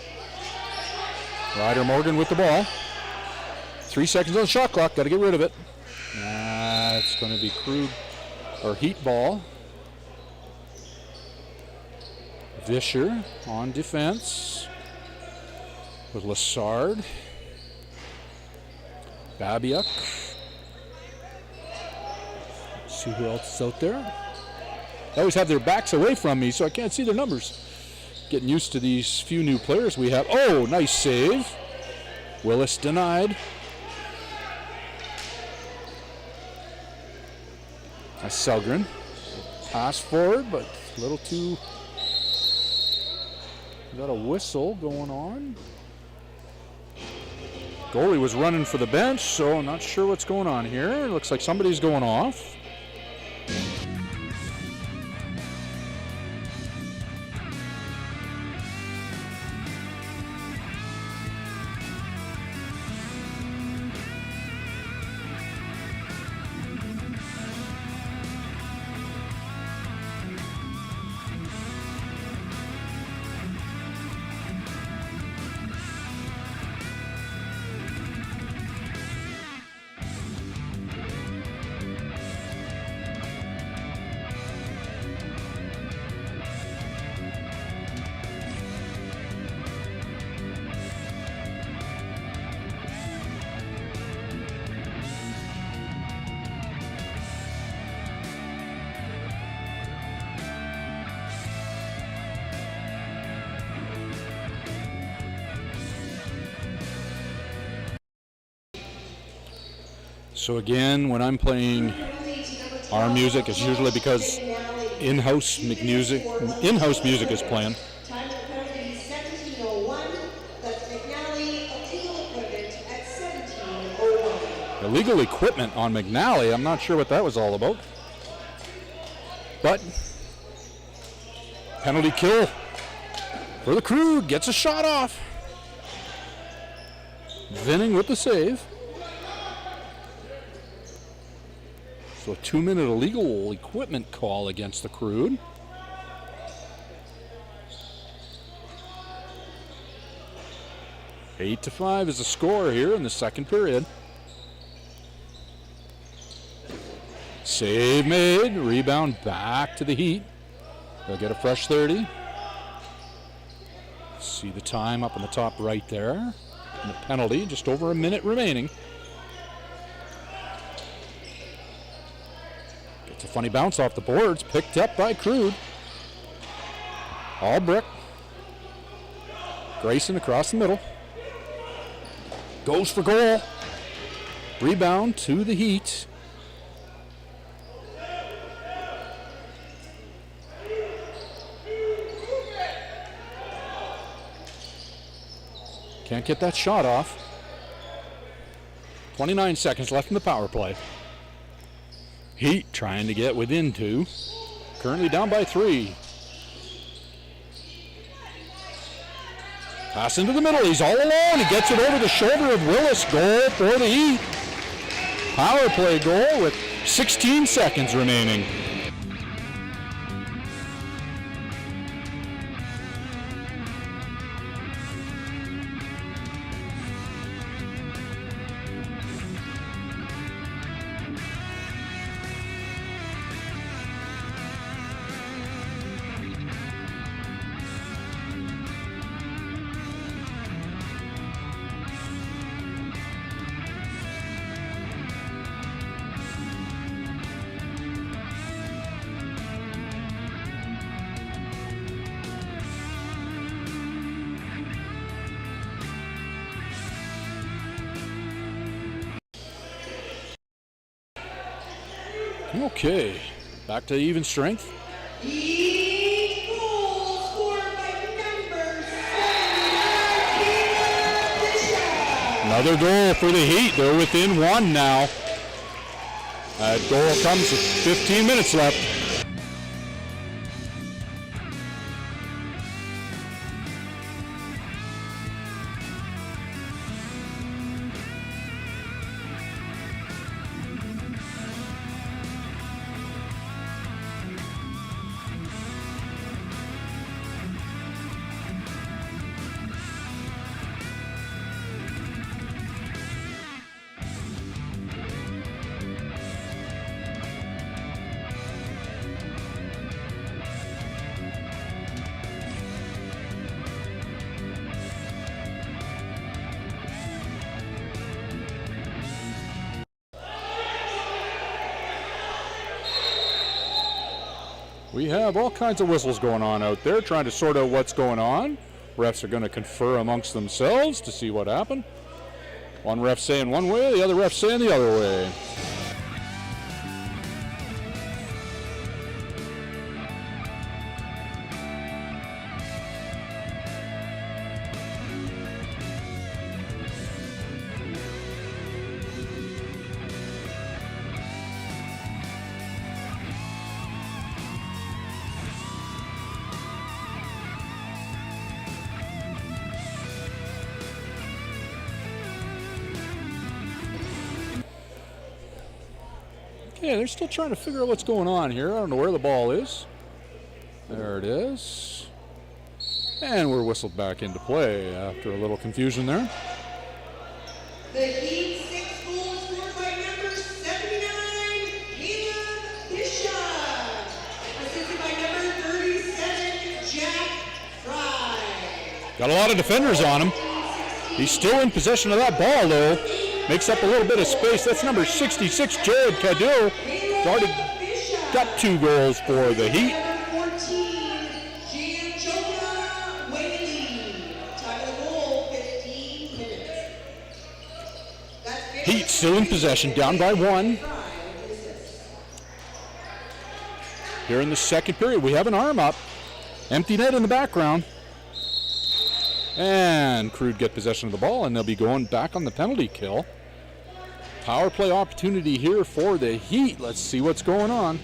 Ryder Morgan with the ball. 3 seconds on the shot clock. Got to get rid of it. It's going to be Crude or Heat ball. Vischer on defense with Lassard. Babiuk. See who else is out there. They always have their backs away from me, so I can't see their numbers. Getting used to these few new players we have. Oh, nice save. Willis denied. That's Selgren. Pass forward, but a little too. Got a whistle going on. Goalie was running for the bench, so I'm not sure what's going on here. It looks like somebody's going off. So again, when I'm playing our music, it's usually because in-house music is playing. Time of penalty 17:01. That's McNally of legal equipment at 17:01. Illegal equipment on McNally. I'm not sure what that was all about. But penalty kill for the Crude. Gets a shot off. Vinning with the save. So a 2-minute illegal equipment call against the Crude. Eight to 5 is the score here in the second period. Save made, rebound back to the Heat. They'll get a fresh 30. See the time up in the top right there. And the penalty, just over a minute remaining. Gets a funny bounce off the boards, picked up by Crude. Albrecht. Grayson across the middle. Goes for goal. Rebound to the Heat. Can't get that shot off. 29 seconds left in the power play. Heat trying to get within 2. Currently down by 3. Pass into the middle. He's all alone. He gets it over the shoulder of Willis. Goal for the Heat. Power play goal with 16 seconds remaining. Okay, back to even strength. Each goal scored by number 7. Another goal for the Heat. They're within 1 now. That goal comes with 15 minutes left. We have all kinds of whistles going on out there, trying to sort out what's going on. Refs are going to confer amongst themselves to see what happened. One ref saying one way, the other ref saying the other way. Yeah, they're still trying to figure out what's going on here. I don't know where the ball is. There it is. And we're whistled back into play after a little confusion there. The Heat 6 goals scored by number 79, Caleb Bishop. Assisted by number 37, Jack Fry. Got a lot of defenders on him. He's still in possession of that ball, though. Makes up a little bit of space. That's number 66, Jared Cadill. He's already got 2 goals for the Heat. Number 14, Gianjola Whaley. Time of the goal, 15 minutes. That's Heat still in possession, down by 1. Here in the second period, we have an arm up. Empty net in the background. And Crude get possession of the ball, and they'll be going back on the penalty kill. Power play opportunity here for the Heat. Let's see what's going on.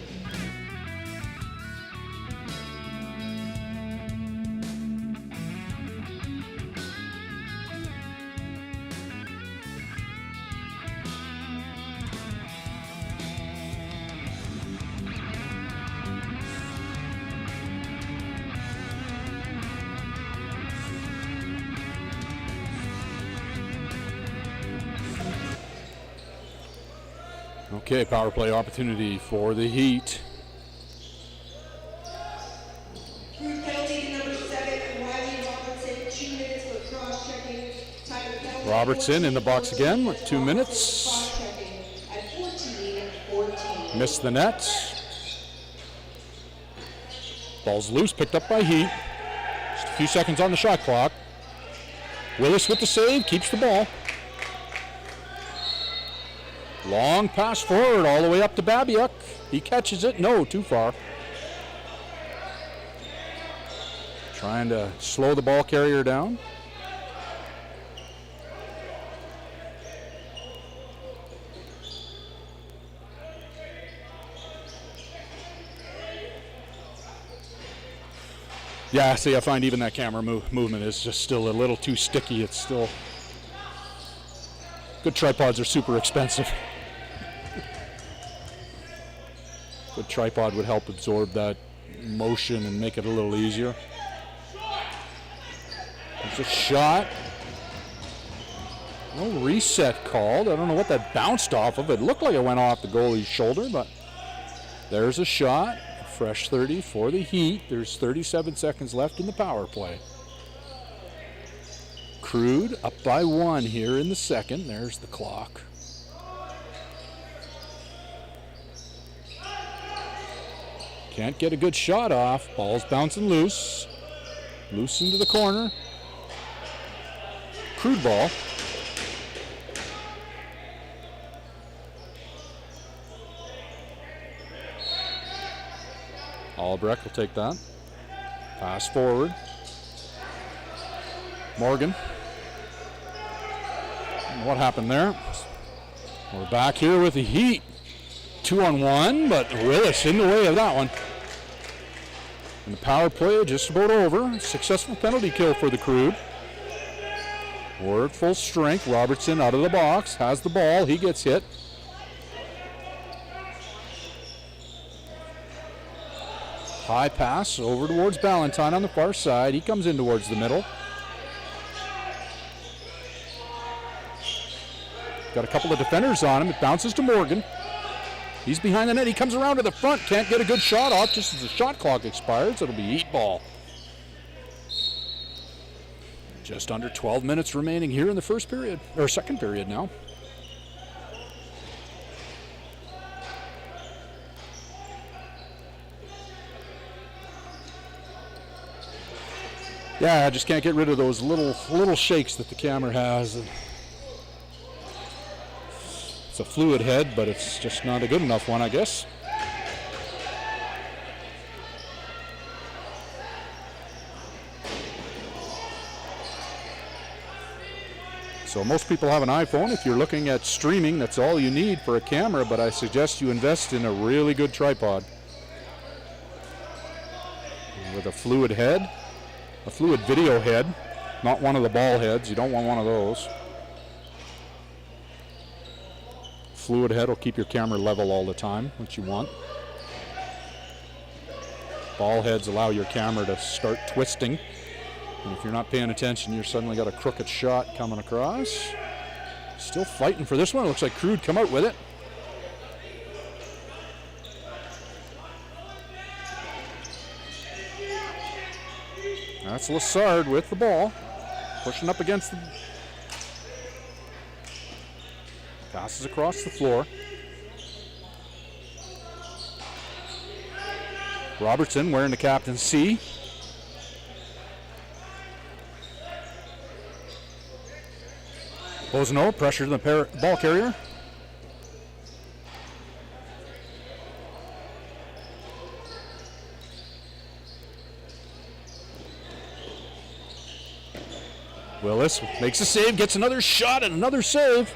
Okay, power play opportunity for the Heat. Crude penalty to number 7, Riley Robertson, 2 minutes for cross-checking. Time of penalty. Robertson in the box again with 2 minutes. Cross-checking at 14-14. Missed the net. Ball's loose, picked up by Heat. Just a few seconds on the shot clock. Willis with the save, keeps the ball. Long pass forward all the way up to Babiuk. He catches it. No, too far. Trying to slow the ball carrier down. Yeah, see, I find even that camera movement is just still a little too sticky. It's still... Good tripods are super expensive. Good tripod would help absorb that motion and make it a little easier. There's a shot. No reset called. I don't know what that bounced off of. It looked like it went off the goalie's shoulder, but there's a shot. Fresh 30 for the Heat. There's 37 seconds left in the power play. Crude up by 1 here in the second. There's the clock. Can't get a good shot off. Ball's bouncing loose. Loose into the corner. Crude ball. Albrecht will take that. Pass forward. Morgan. What happened there? We're back here with the Heat. 2-on-1, but Willis in the way of that one. And the power play just about over. Successful penalty kill for the Crude. We're at full strength. Robertson out of the box, has the ball. He gets hit. High pass over towards Ballantyne on the far side. He comes in towards the middle. Got a couple of defenders on him. It bounces to Morgan. He's behind the net. He comes around to the front. Can't get a good shot off just as the shot clock expires. It'll be Heat ball. Just under 12 minutes remaining here in the first period, or second period now. Yeah, I just can't get rid of those little shakes that the camera has. It's a fluid head, but it's just not a good enough one, I guess. So most people have an iPhone. If you're looking at streaming, that's all you need for a camera, but I suggest you invest in a really good tripod with a fluid head, a fluid video head, not one of the ball heads. You don't want one of those. Fluid head will keep your camera level all the time, which you want. Ball heads allow your camera to start twisting. And if you're not paying attention, you've suddenly got a crooked shot coming across. Still fighting for this one. It looks like Crude come out with it. That's Lassard with the ball. Pushing up against the... Passes across the floor. Robertson wearing the captain's C. Bozano, pressure to the ball carrier. Willis makes a save, gets another shot and another save.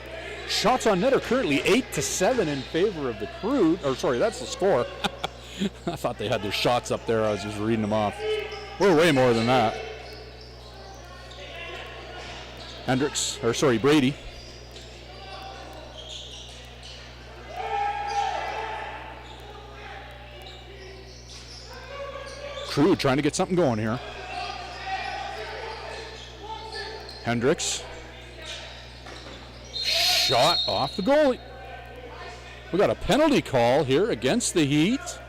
Shots on net are currently 8-7 in favor of the Crude. Or sorry, that's the score. I thought they had their shots up there. I was just reading them off. We're way more than that. Brady. Crude trying to get something going here. Hendricks. Shot off the goalie. We got a penalty call here against the Heat.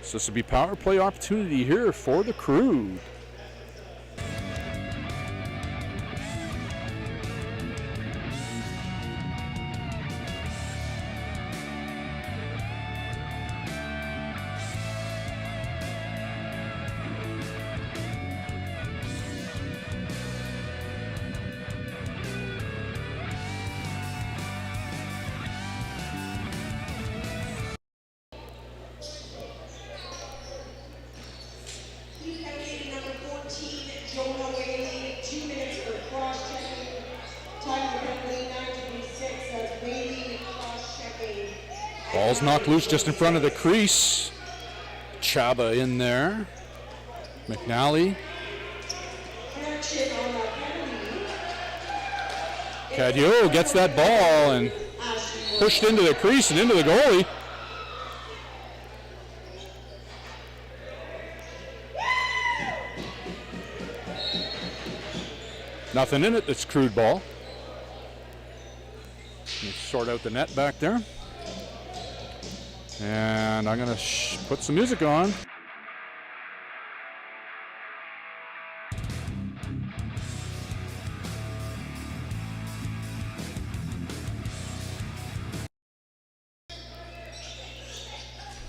So this would be power play opportunity here for the Crude. Ball's knocked loose just in front of the crease. Chaba in there. McNally. Cadio gets that ball and pushed into the crease and into the goalie. Nothing in it. It's Crude ball. Let's sort out the net back there. And I'm going to put some music on.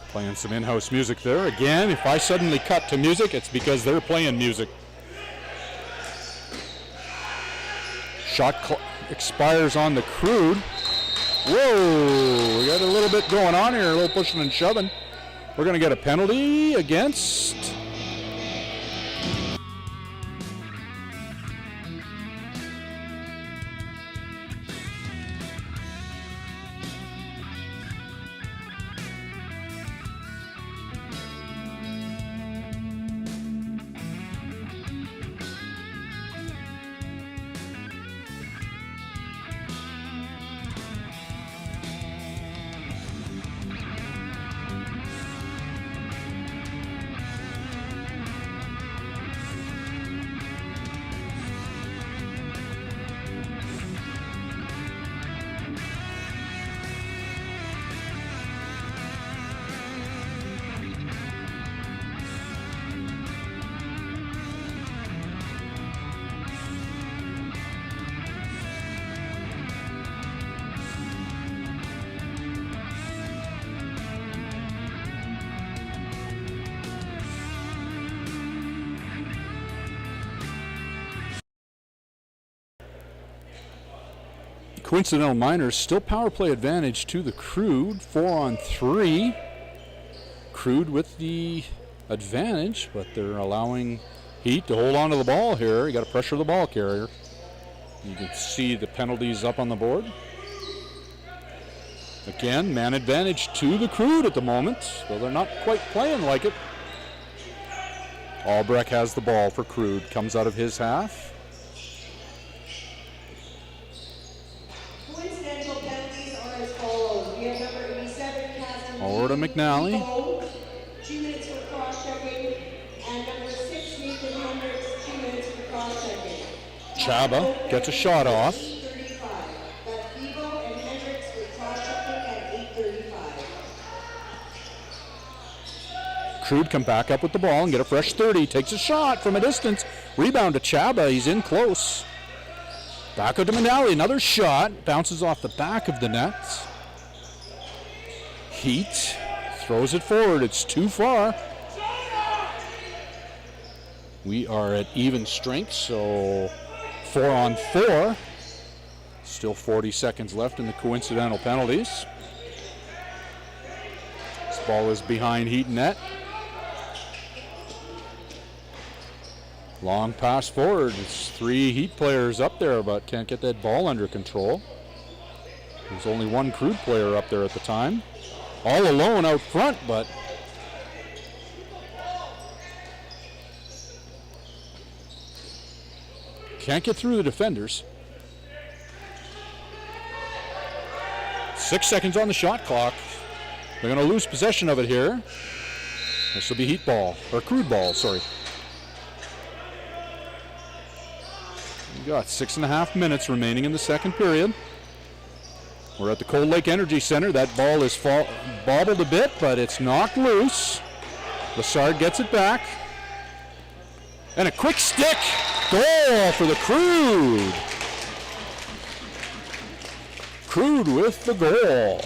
Playing some in-house music there. Again, if I suddenly cut to music, it's because they're playing music. Shot expires on the Crude. Whoa, we got a little bit going on here, a little pushing and shoving. We're going to get a penalty against... Coincidental Miners, still power play advantage to the Crude, 4-on-3. Crude with the advantage, but they're allowing Heat to hold on to the ball here. You got to pressure the ball carrier. You can see the penalties up on the board. Again, man advantage to the Crude at the moment, so they're not quite playing like it. Albrecht has the ball for Crude, comes out of his half. Over to McNally. 2 minutes for cross-checking. And number 6, Nathan Hendricks, 2 minutes for cross-checking. Chaba gets a shot off. 8:35. That's Vivo and Hendricks for cross-checking at 8:35. Crude come back up with the ball and get a fresh 30. Takes a shot from a distance. Rebound to Chaba. He's in close. Back up to McNally. Another shot. Bounces off the back of the net. Heat throws it forward. It's too far. We are at even strength, so 4-on-4. Still 40 seconds left in the coincidental penalties. This ball is behind Heat net. Long pass forward. It's 3 Heat players up there, but can't get that ball under control. There's only 1 Crude player up there at the time. All alone out front, but can't get through the defenders. 6 seconds on the shot clock. They're going to lose possession of it here. This will be Heat ball, or Crude ball, sorry. We've got 6.5 minutes remaining in the second period. We're at the Cold Lake Energy Center. That ball is bobbled a bit, but it's knocked loose. Lassard gets it back. And a quick stick. Goal for the Crude. Crude with the goal.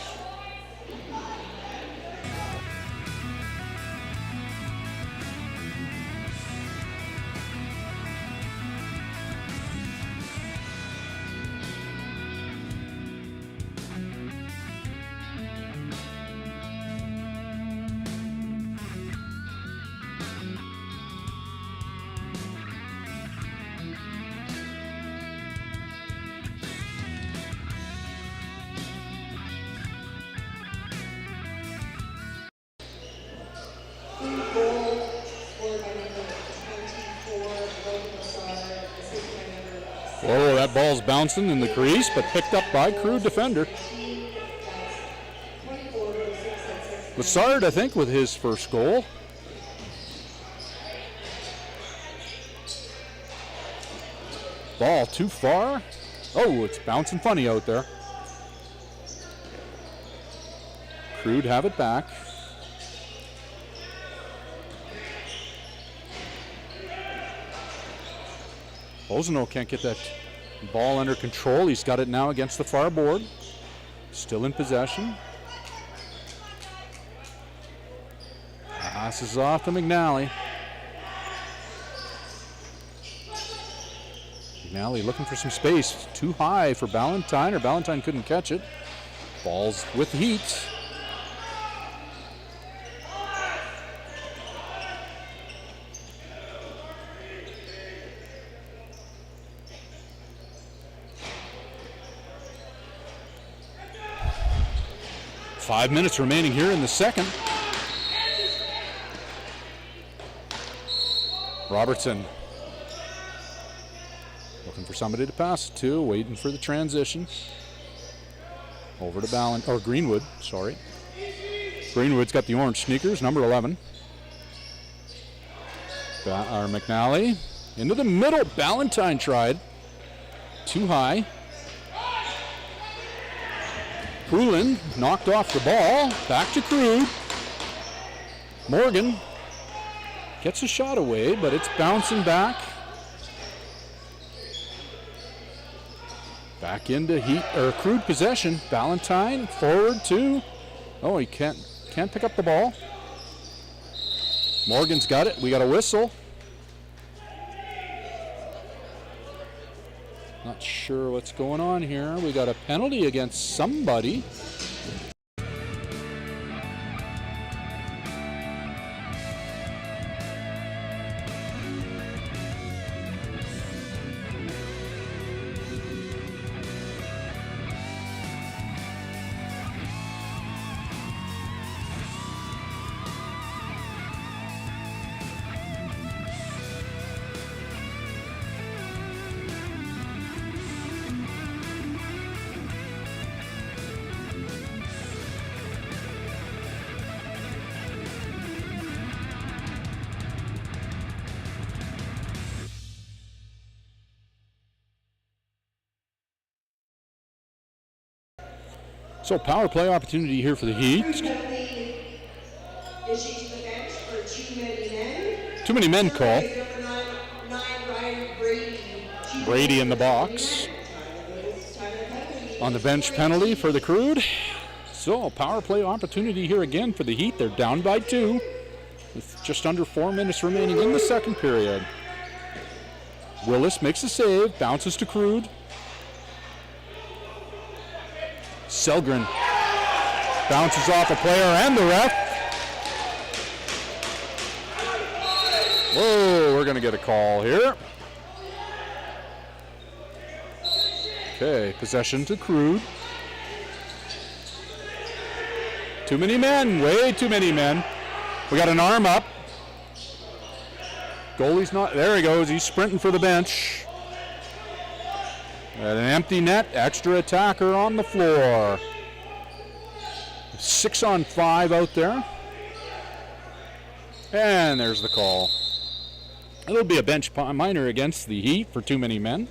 Whoa, that ball's bouncing in the crease, but picked up by Crude defender. Lassard, I think, with his first goal. Ball too far. Oh, it's bouncing funny out there. Crude have it back. Ozano can't get that ball under control. He's got it now against the far board. Still in possession. Passes off to McNally. McNally looking for some space. Too high for Ballantyne, or Ballantyne couldn't catch it. Ball's with Heat. Five minutes remaining here in the second. Robertson looking for somebody to pass it to, waiting for the transition. Over to Greenwood, sorry. Greenwood's got the orange sneakers, number 11. McNally into the middle. Ballantyne tried. Too high. Poulin knocked off the ball. Back to Crude. Morgan gets a shot away, but it's bouncing back. Back into Crude possession. Ballantyne forward to. Oh, he can't pick up the ball. Morgan's got it. We got a whistle. Not sure what's going on here. We got a penalty against somebody. So power play opportunity here for the Heat. Too many men call. Brady in the box. On the bench penalty for the Crude. So power play opportunity here again for the Heat. They're down by 2 with just under 4 minutes remaining in the second period. Willis makes a save, bounces to Crude. Selgren bounces off a player and the ref. Whoa, we're going to get a call here. Okay, possession to Crude. Too many men, way too many men. We got an arm up. Goalie's not, there he goes, he's sprinting for the bench. At an empty net, extra attacker on the floor. 6-on-5 out there. And there's the call. It'll be a bench minor against the Heat for too many men.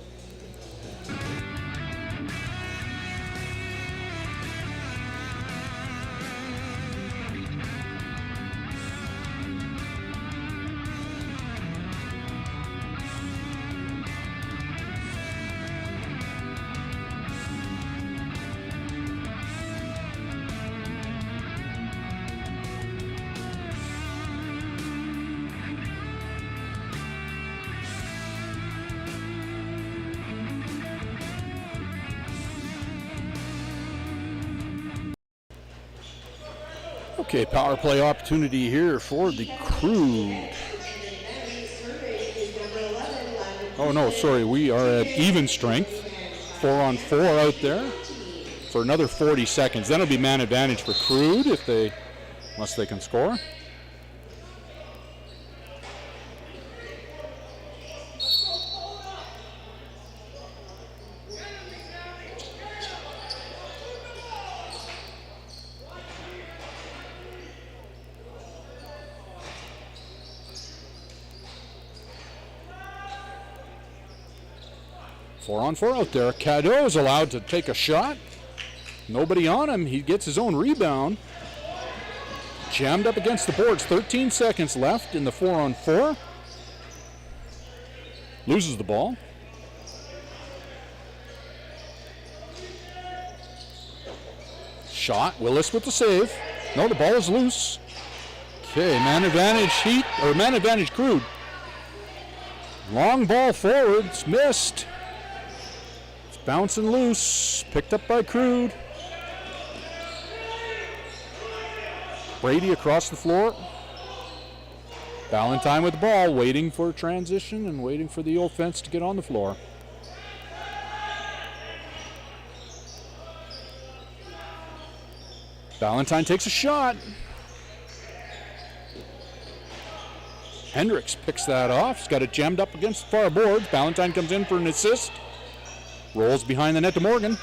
Okay, power play opportunity here for the Crude. Oh no, sorry, we are at even strength. 4-on-4 out there for another 40 seconds. Then it'll be man advantage for Crude unless they can score. Four-on-4 out there. Cadeau is allowed to take a shot. Nobody on him. He gets his own rebound. Jammed up against the boards. 13 seconds left in the 4-on-4. Loses the ball. Shot. Willis with the save. No, the ball is loose. Okay, man advantage Heat, or man advantage Crude. Long ball forward. It's missed. Bouncing loose, picked up by Crude. Brady across the floor. Valentine with the ball, waiting for transition and waiting for the offense to get on the floor. Valentine takes a shot. Hendricks picks that off. He's got it jammed up against the far boards. Valentine comes in for an assist. Rolls behind the net to Morgan.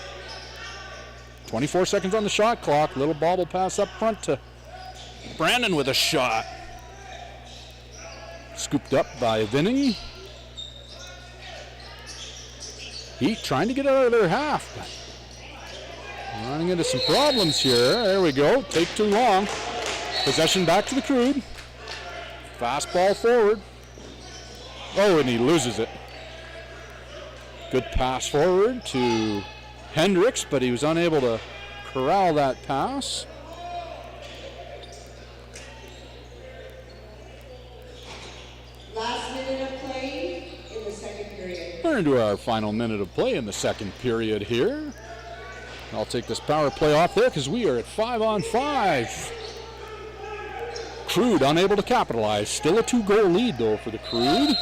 24 seconds on the shot clock. Little bobble pass up front to Brandon with a shot. Scooped up by Vinny. Heat trying to get out of their half. Running into some problems here. There we go. Take too long. Possession back to the Crude. Fastball forward. Oh, and he loses it. Good pass forward to Hendricks, but he was unable to corral that pass. Last minute of play in the second period. We're into our final minute of play in the second period here. I'll take this power play off there because we are at 5-on-5. Crude unable to capitalize. Still a 2-goal lead though for the Crude.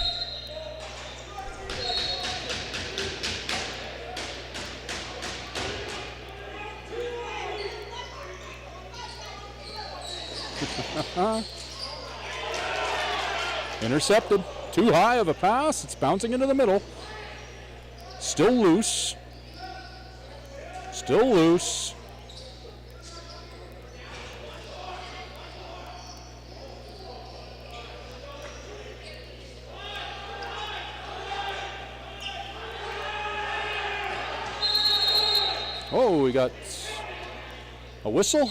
Intercepted. Too high of a pass. It's bouncing into the middle. Still loose. Still loose. Oh, we got a whistle.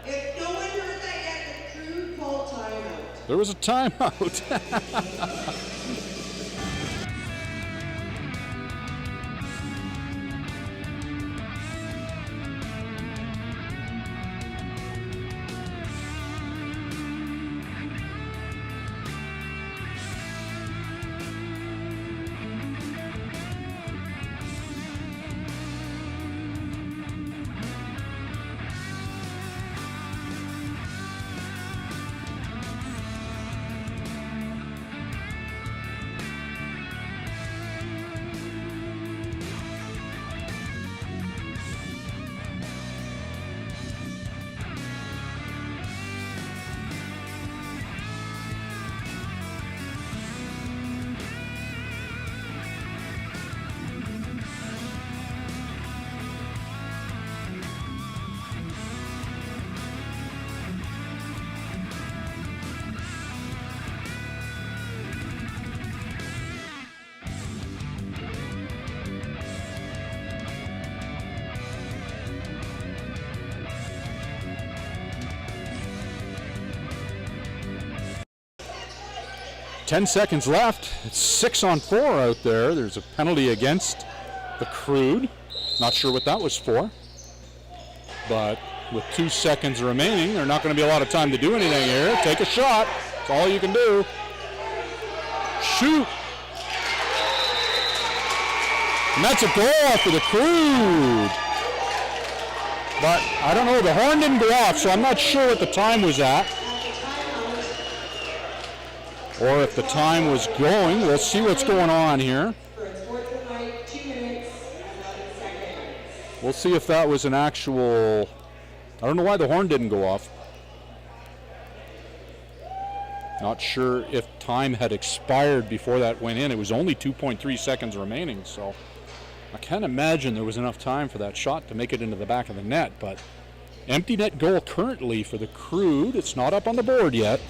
If no one heard that yet, the Crude called timeout. There was a timeout. 10 seconds left. It's 6-on-4 out there. There's a penalty against the Crude. Not sure what that was for. But with 2 seconds remaining, there's not going to be a lot of time to do anything here. Take a shot. That's all you can do. Shoot. And that's a goal for the Crude. But I don't know, the horn didn't go off, so I'm not sure what the time was at. Or if the time was going. We'll see what's going on here. We'll see if that was an actual... I don't know why the horn didn't go off. Not sure if time had expired before that went in. It was only 2.3 seconds remaining, so I can't imagine there was enough time for that shot to make it into the back of the net. But empty net goal currently for the Crude. It's not up on the board yet.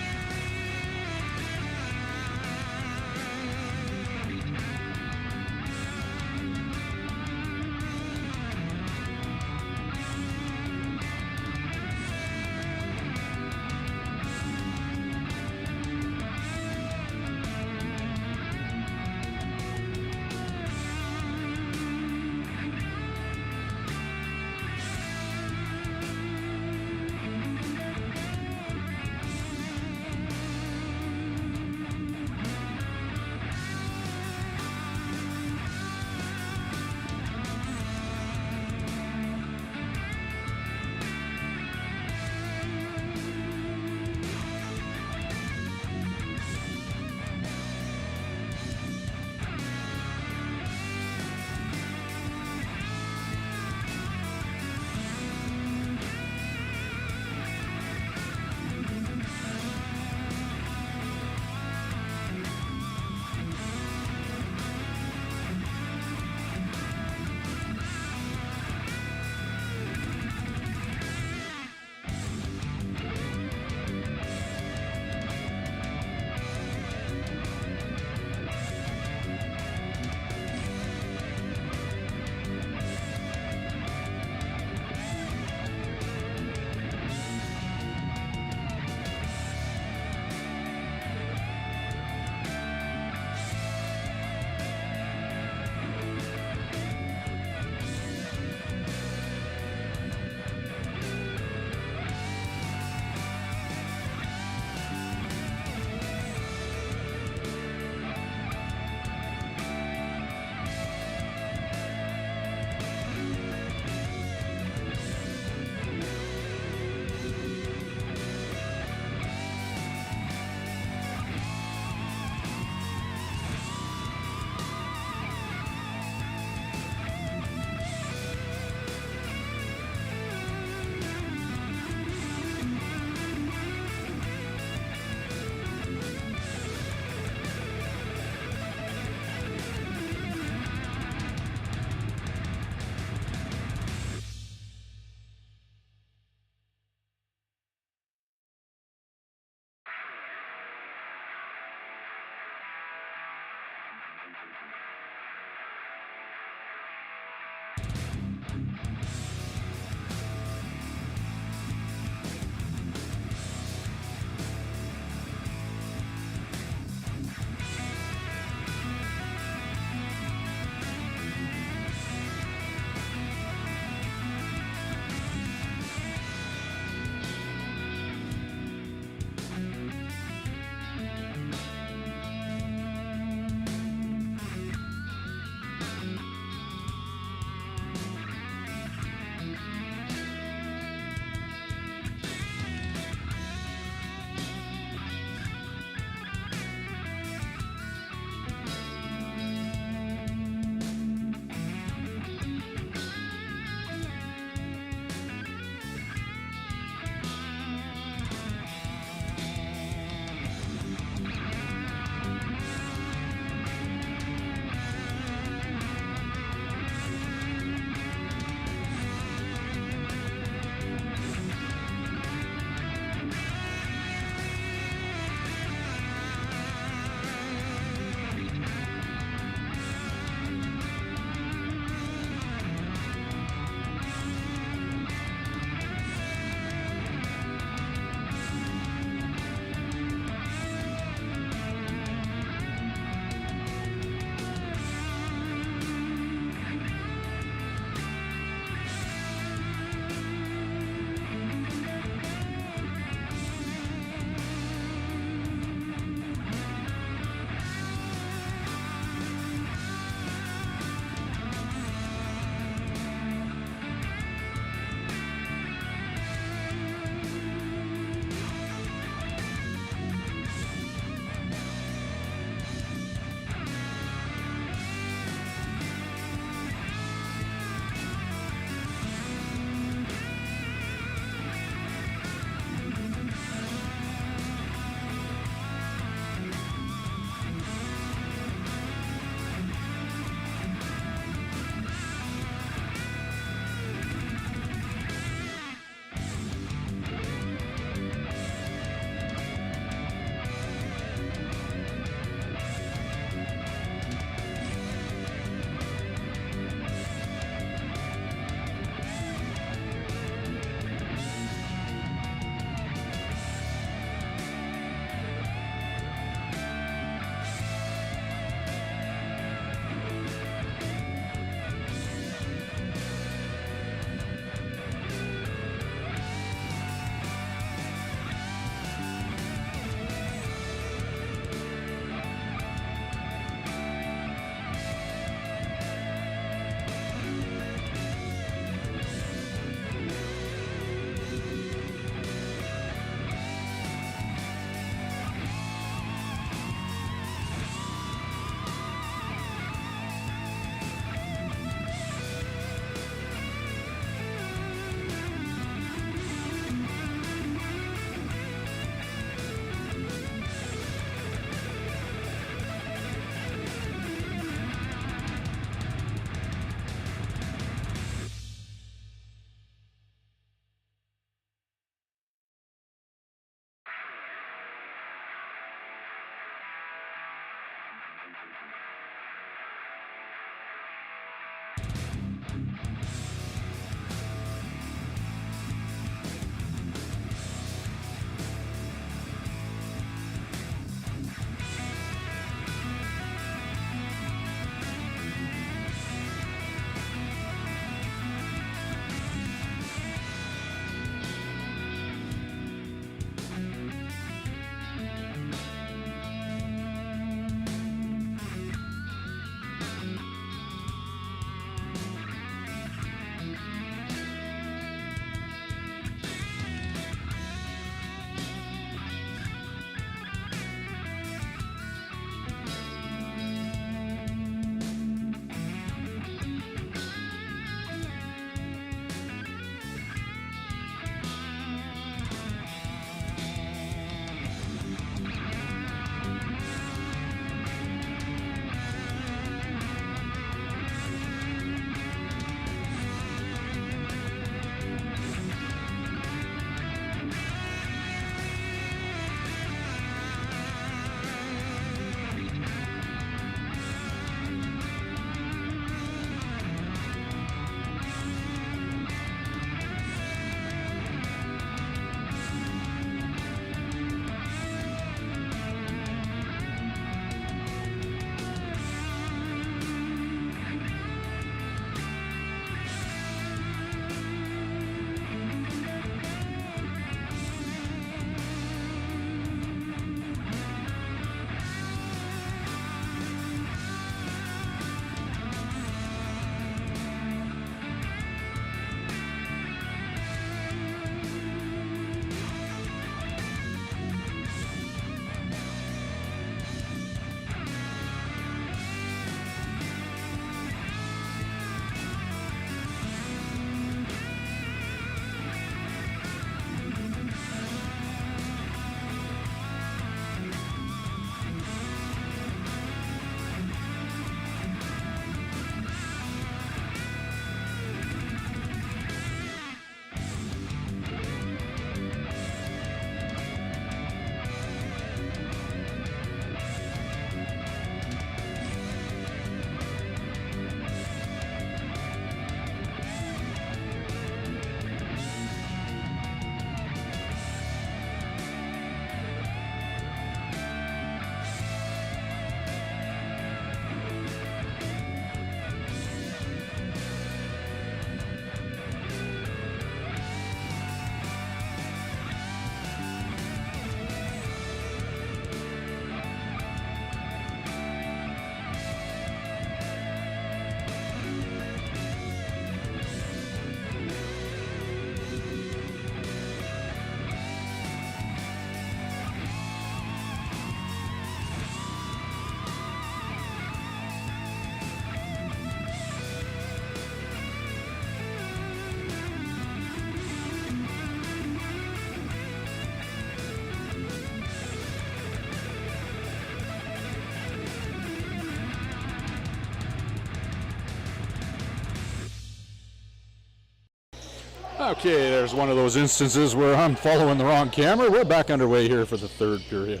Okay, there's one of those instances where I'm following the wrong camera. We're back underway here for the third period.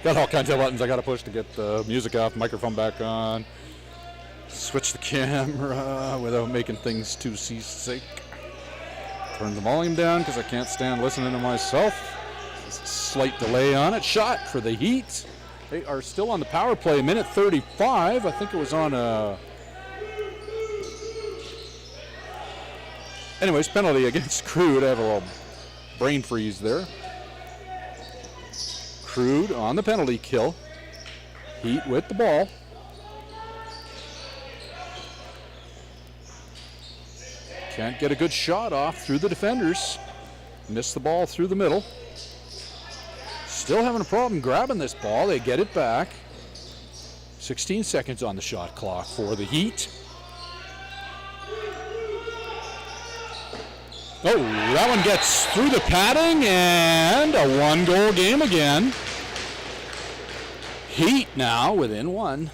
Got all kinds of buttons I got to push to get the music off, microphone back on, switch the camera without making things too seasick. Turn the volume down because I can't stand listening to myself. Slight delay on it. Shot for the Heat. They are still on the power play. Minute 35. I think it was on a... Anyways, penalty against Crude. I have a little brain freeze there. Crude on the penalty kill. Heat with the ball. Can't get a good shot off through the defenders. Missed the ball through the middle. Still having a problem grabbing this ball. They get it back. 16 seconds on the shot clock for the Heat. Oh, that one gets through the padding, and a one-goal game again. Heat now within one.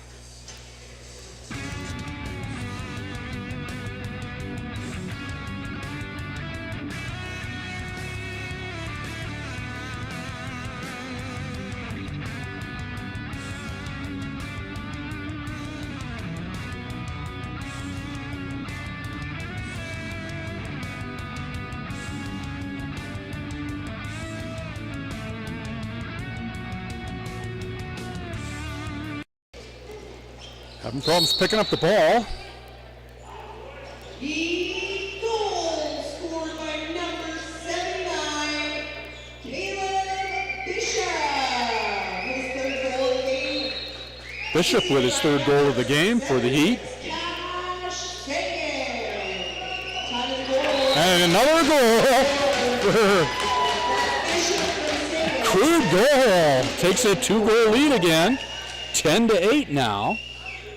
Having problems picking up the ball. The goal scored by number 79, Caleb Bishop. His third goal of the game. Bishop with his third goal of the game for the Heat. And another goal. Crude goal. Takes a 2-goal lead again. 10-8 now.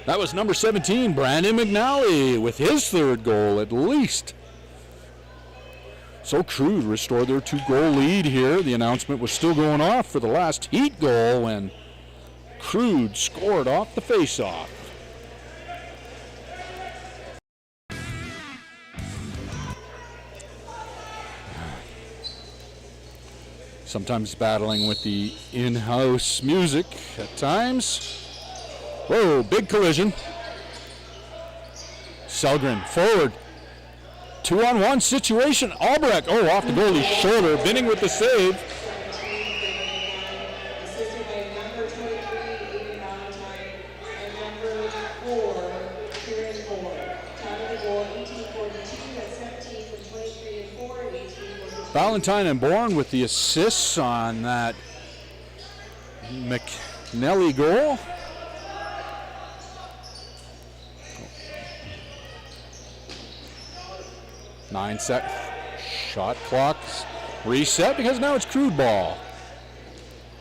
That was number 17, Brandon McNally, with his third goal at least. So Crude restored their 2-goal lead here. The announcement was still going off for the last Heat goal when Crude scored off the faceoff. Sometimes battling with the in-house music at times. Whoa, big collision. Selgren forward. 2-on-1 situation. Albrecht, off the goalie's shoulder. Binning with the save. Assisted by number 23, Aiden Valentine, and number 4, Kieran Ford. Time of the goal, 18:42. That's 17 from 23 and 4, 18:42. Valentine and Bourne with the assists on that McNally goal. 9 sec. Shot clock's reset because now it's Crude ball.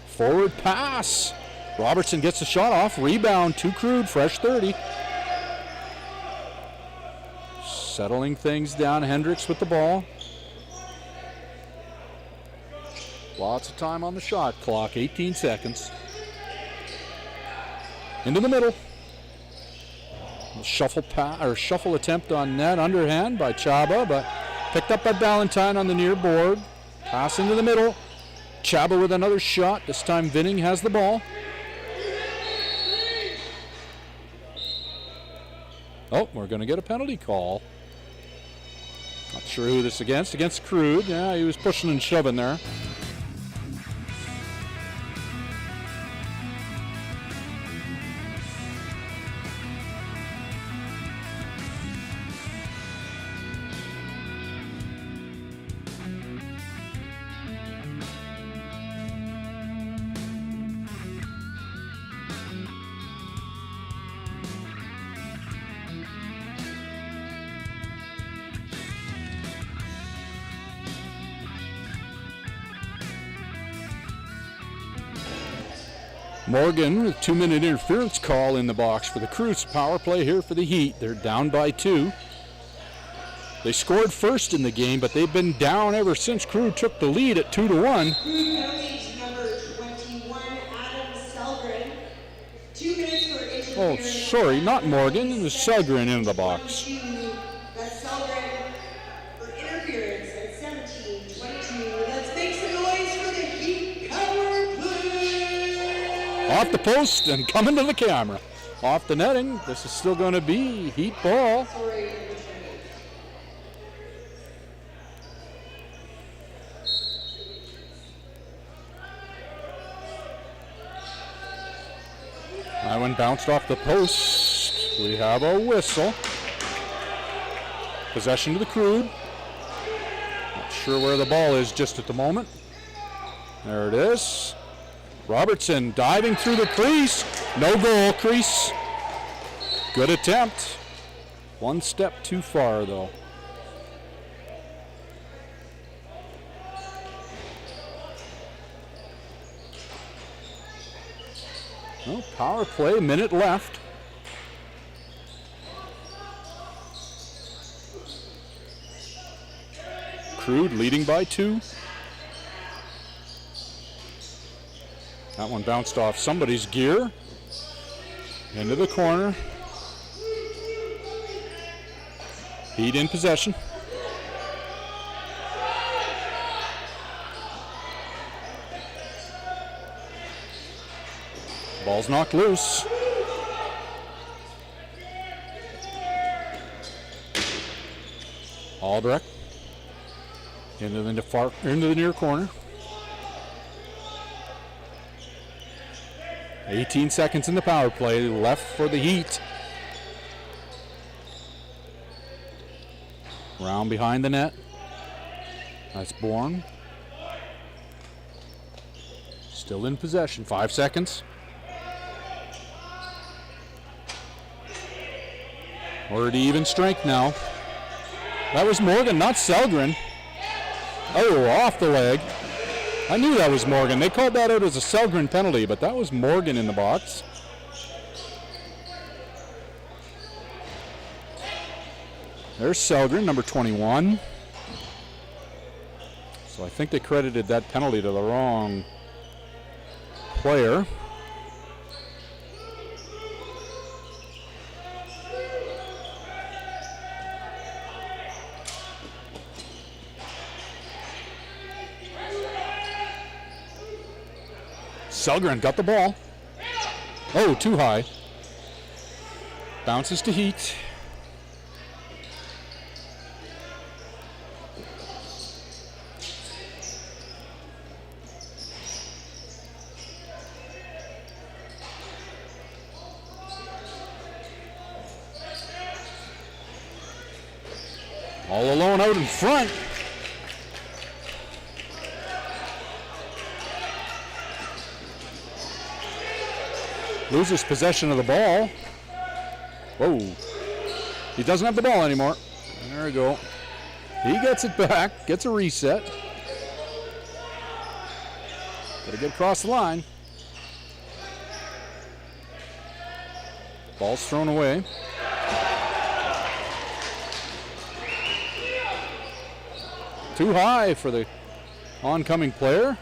Forward pass. Robertson gets the shot off. Rebound to Crude. Fresh 30. Settling things down. Hendricks with the ball. Lots of time on the shot clock. 18 seconds. Into the middle. Shuffle attempt on net, underhand by Chaba, but picked up by Ballantyne on the near board. Pass into the middle. Chaba with another shot. This time Vinning has the ball. Oh, we're going to get a penalty call. Not sure who this is against. Against Crude. Yeah, he was pushing and shoving there. Morgan with 2-minute interference call in the box for the Crude's power play here for the Heat. They're down by 2. They scored first in the game, but they've been down ever since Crude took the lead at 2-1. Penalty number 21, Adam Selgren. 2 minutes for interference. Oh, sorry, not Morgan. It was Selgren in the box. That's Selgren. off the post and coming to the camera. Off the netting. This is still going to be Heat ball. That one bounced off the post. We have a whistle. Possession to the Crude. Not sure where the ball is just at the moment. There it is. Robertson diving through the crease. No goal, crease. Good attempt. One step too far, though. Well, power play, minute left. Crude leading by 2. That one bounced off somebody's gear. Into the corner. Heat in possession. Ball's knocked loose. Albrecht into the near corner. 18 seconds in the power play left for the Heat. Round behind the net. That's Bourne. Still in possession. 5 seconds. We're at even strength now. That was Morgan, not Selgren. Oh, off the leg. I knew that was Morgan. They called that out as a Selgren penalty, but that was Morgan in the box. There's Selgren, number 21. So I think they credited that penalty to the wrong player. Selgren got the ball. Oh, too high. Bounces to Heat. All alone out in front. Loses possession of the ball. Whoa. He doesn't have the ball anymore. There we go. He gets it back, gets a reset. Gotta get across the line. Ball's thrown away. Too high for the oncoming player.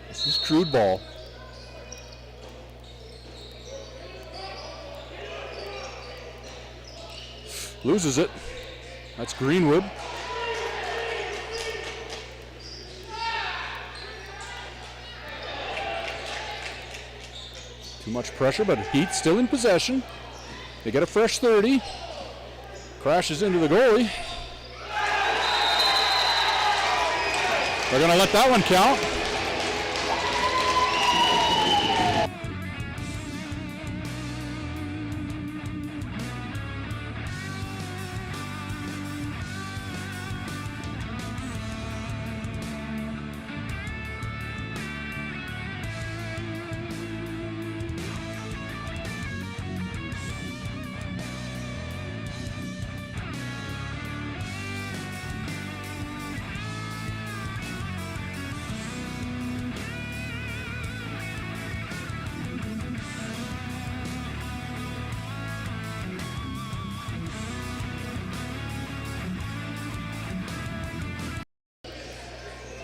This is Crude ball. Loses it. That's Greenwood. Too much pressure, but Heat still in possession. They get a fresh 30. Crashes into the goalie. They're going to let that one count.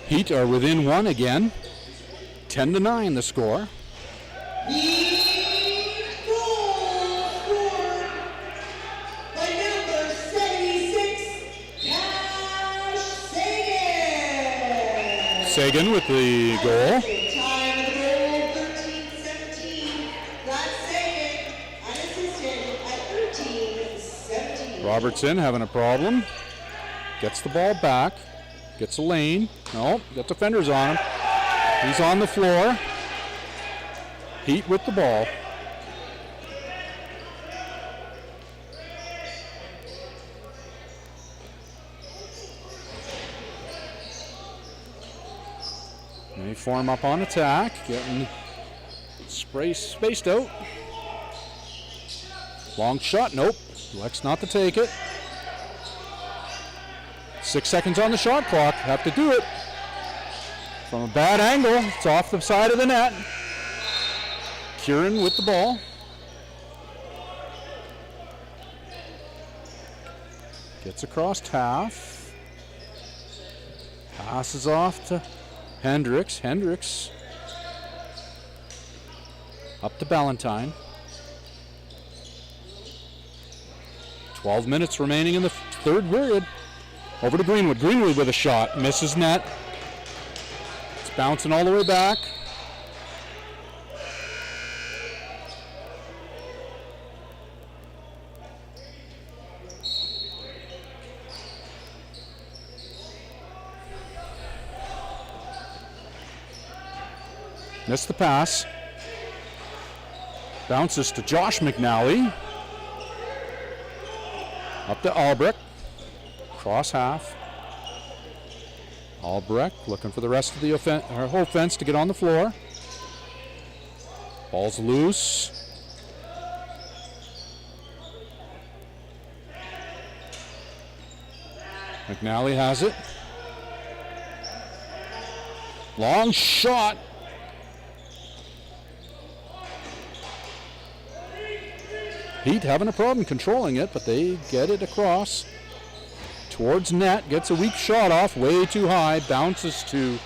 Heat are within one again. 10-9 the score. The goal scored by number 76, Cassidy. Sagan with the goal. Time of the goal, 13-17. Got Sagan unassisted at 13-17. Robertson having a problem. Gets the ball back. Gets a lane. No, got defenders on him. He's on the floor. Heat with the ball. They form up on attack, getting spaced out. Long shot, nope. Elects not to take it. 6 seconds on the shot clock, have to do it. From a bad angle, it's off the side of the net. Kieran with the ball. Gets across half. Passes off to Hendricks. Hendricks up to Ballantyne. 12 minutes remaining in the third period. Over to Greenwood. Greenwood with a shot. Misses net. It's bouncing all the way back. Missed the pass. Bounces to Josh McNally. Up to Albrecht. Cross half. Albrecht looking for the rest of the offense to get on the floor. Ball's loose. McNally has it. Long shot. Heat having a problem controlling it, but they get it across towards net. Gets a weak shot off, way too high. Bounces to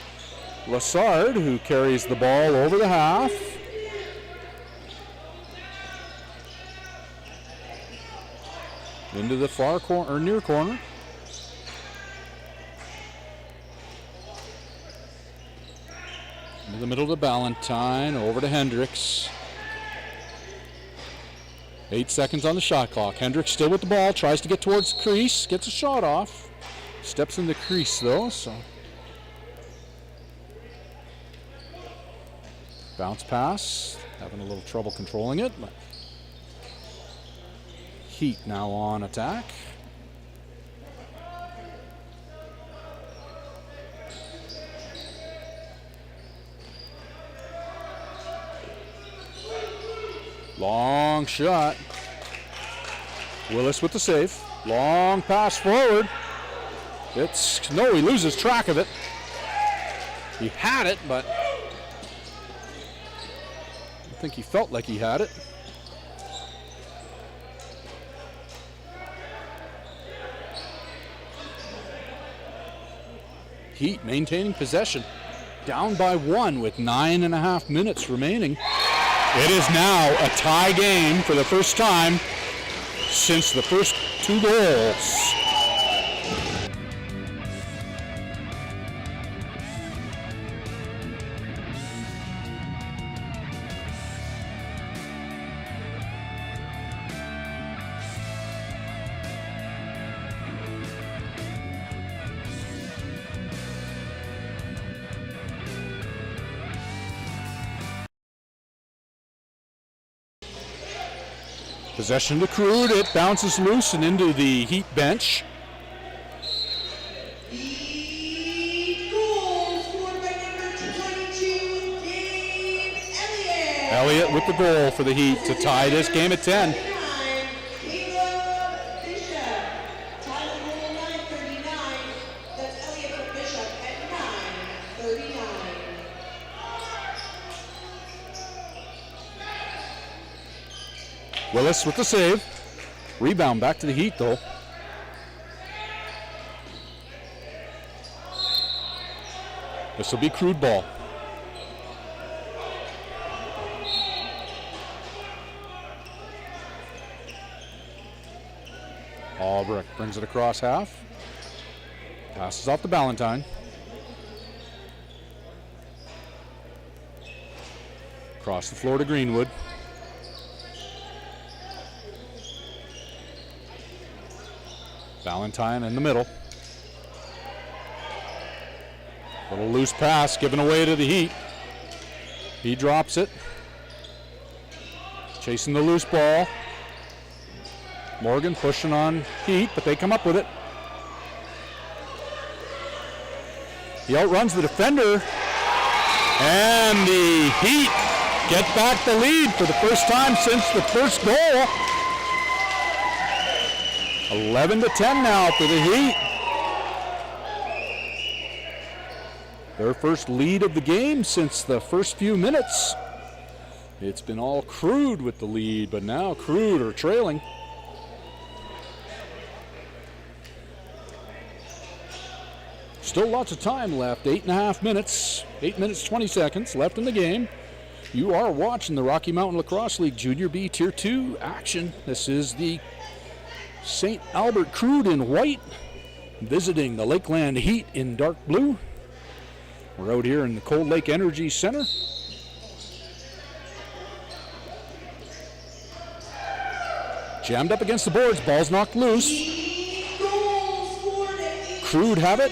Lassard, who carries the ball over the half. Into the far corner, or near corner. Into the middle to Ballantyne, over to Hendricks. 8 seconds on the shot clock. Hendricks still with the ball, tries to get towards the crease, gets a shot off. Steps in the crease though, so. Bounce pass, having a little trouble controlling it. But Heat now on attack. Long shot. Willis with the save. Long pass forward. He loses track of it. He had it, but I think he felt like he had it. Heat maintaining possession. Down by 1 with 9.5 minutes remaining. It is now a tie game for the first time since the first 2 goals. Possession to Crude, it bounces loose and into the Heat bench. The goal scored by number 22, Dave Elliott. Elliott with the goal for the Heat to tie this game at 10. Caleb Bishop. Time of goal 9:39. That's Elliott for Bishop at 9:39. Willis with the save. Rebound back to the Heat though. This will be Crude ball. Albrecht brings it across half. Passes off to Ballantyne. Across the floor to Greenwood. Valentine in the middle. Little loose pass given away to the Heat. He drops it. Chasing the loose ball. Morgan pushing on Heat, but they come up with it. He outruns the defender. And the Heat get back the lead for the first time since the first goal. 11-10 now for the Heat. Their first lead of the game since the first few minutes. It's been all Crude with the lead, but now Crude are trailing. Still lots of time left, 8.5 minutes, 8 minutes 20 seconds left in the game. You are watching the Rocky Mountain Lacrosse League Junior B Tier 2 action. This is the St. Albert Crude in white, visiting the Lakeland Heat in dark blue. We're out here in the Cold Lake Energy Center. Jammed up against the boards, ball's knocked loose. Crude have it.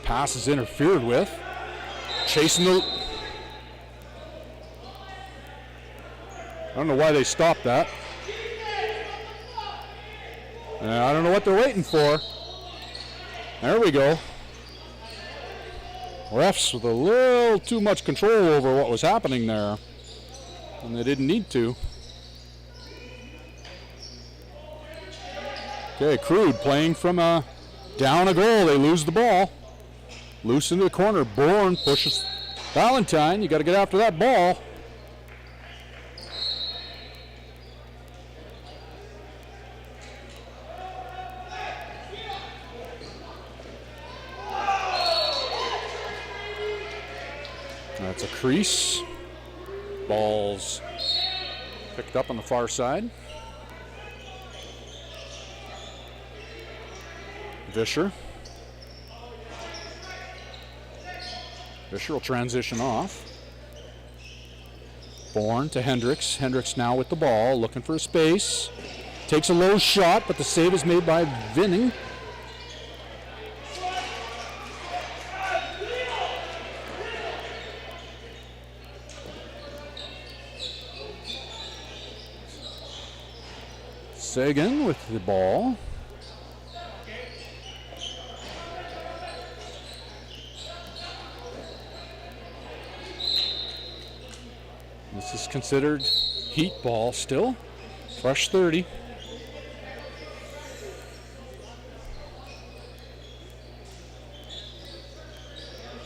Pass is interfered with. Chasing the... I don't know why they stopped that. I don't know what they're waiting for. There we go. Refs with a little too much control over what was happening there. And they didn't need to. Okay, Crude playing from down a goal. They lose the ball. Loose into the corner. Bourne pushes Valentine. You got to get after that ball. That's a crease. Ball's picked up on the far side. Vischer. Vischer will transition off. Bourne to Hendricks. Hendricks now with the ball, looking for a space. Takes a low shot, but the save is made by Vinning. Sagan with the ball. This is considered Heat ball still. Fresh 30.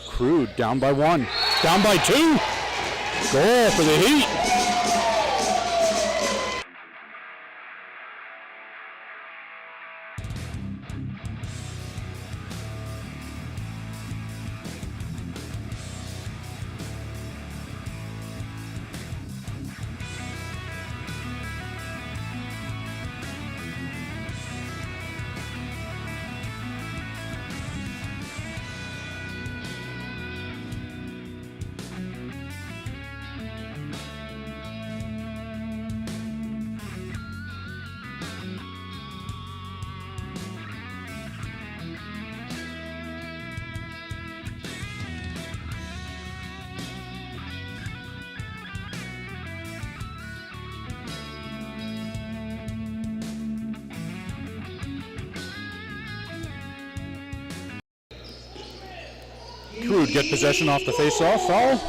Crude down by 1. Down by 2. Goal for the Heat. Crude get possession off the face-off. Foul.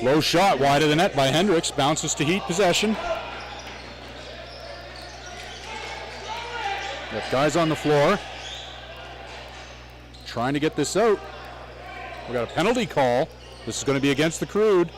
Low shot wide of the net by Hendricks. Bounces to Heat possession. Got guys on the floor. Trying to get this out. We got a penalty call. This is going to be against the Crude.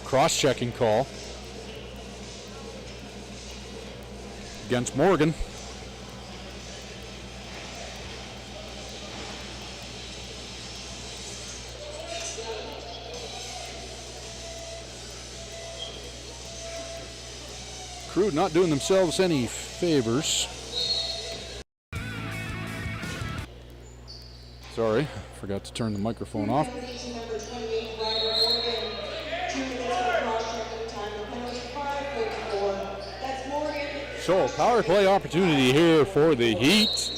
Cross-checking call against Morgan. Crude not doing themselves any favors. Sorry, forgot to turn the microphone off. So, power play opportunity here for the Heat.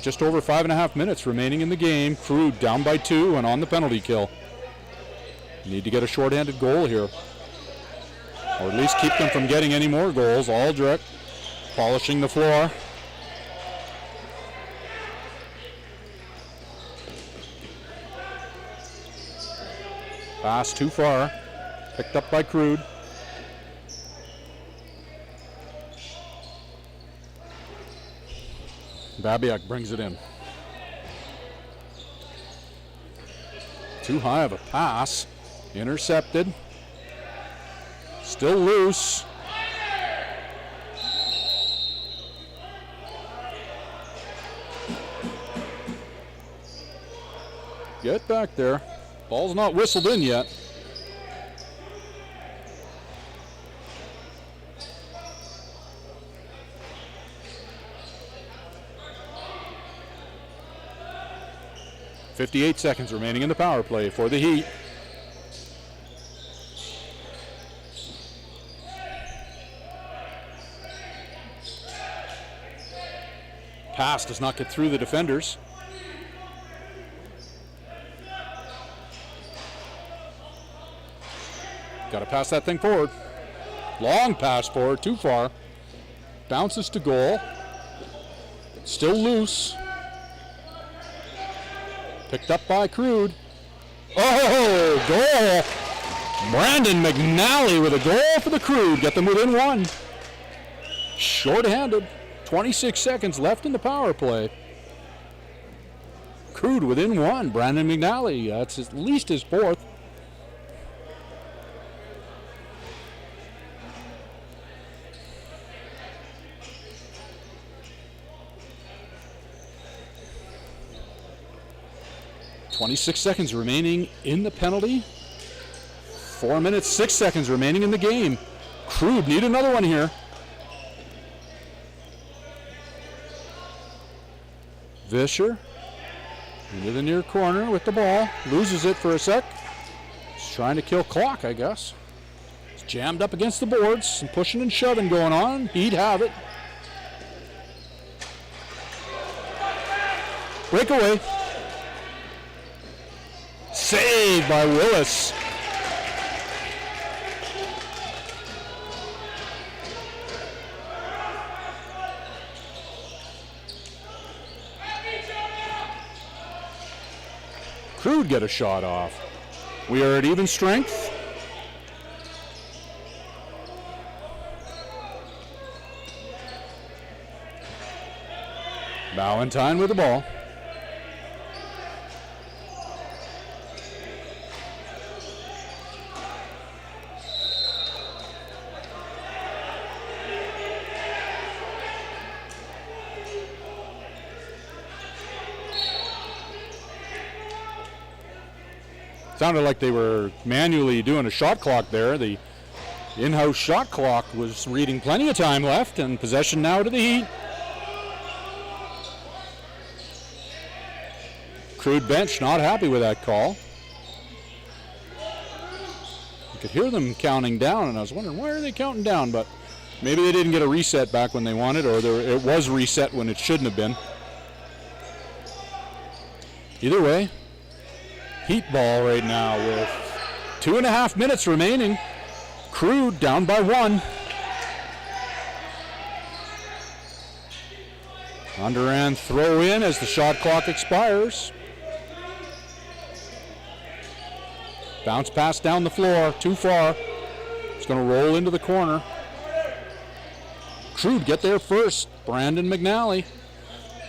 Just over 5.5 minutes remaining in the game. Crude down by 2 and on the penalty kill. Need to get a shorthanded goal here, or at least keep them from getting any more goals. Aldrich polishing the floor. Pass too far. Picked up by Crude. Babiak brings it in. Too high of a pass. Intercepted. Still loose. Get back there. Ball's not whistled in yet. .58 seconds remaining in the power play for the Heat. Pass does not get through the defenders. Got to pass that thing forward. Long pass forward, too far. Bounces to goal. Still loose. Picked up by Crude. Oh, goal! Brandon McNally with a goal for the Crude. Get them within 1. Short-handed. 26 seconds left in the power play. Crude within 1. Brandon McNally. That's at least his 4th. .26 seconds remaining in the penalty. 4 minutes, 6 seconds remaining in the game. Crude need another one here. Vischer into the near corner with the ball. Loses it for a sec. He's trying to kill clock, I guess. He's jammed up against the boards. Some pushing and shoving going on. He'd have it. Breakaway. Saved by Willis. Crude get a shot off. We are at even strength. Valentine with the ball. Sounded like they were manually doing a shot clock there. The in-house shot clock was reading plenty of time left, and possession now to the Heat. Crude bench not happy with that call. You could hear them counting down, and I was wondering, why are they counting down? But maybe they didn't get a reset back when they wanted, or it was reset when it shouldn't have been. Either way, Heat ball right now with 2.5 minutes remaining. Crude down by 1. Underhand throw in as the shot clock expires. Bounce pass down the floor, too far. It's going to roll into the corner. Crude get there first. Brandon McNally.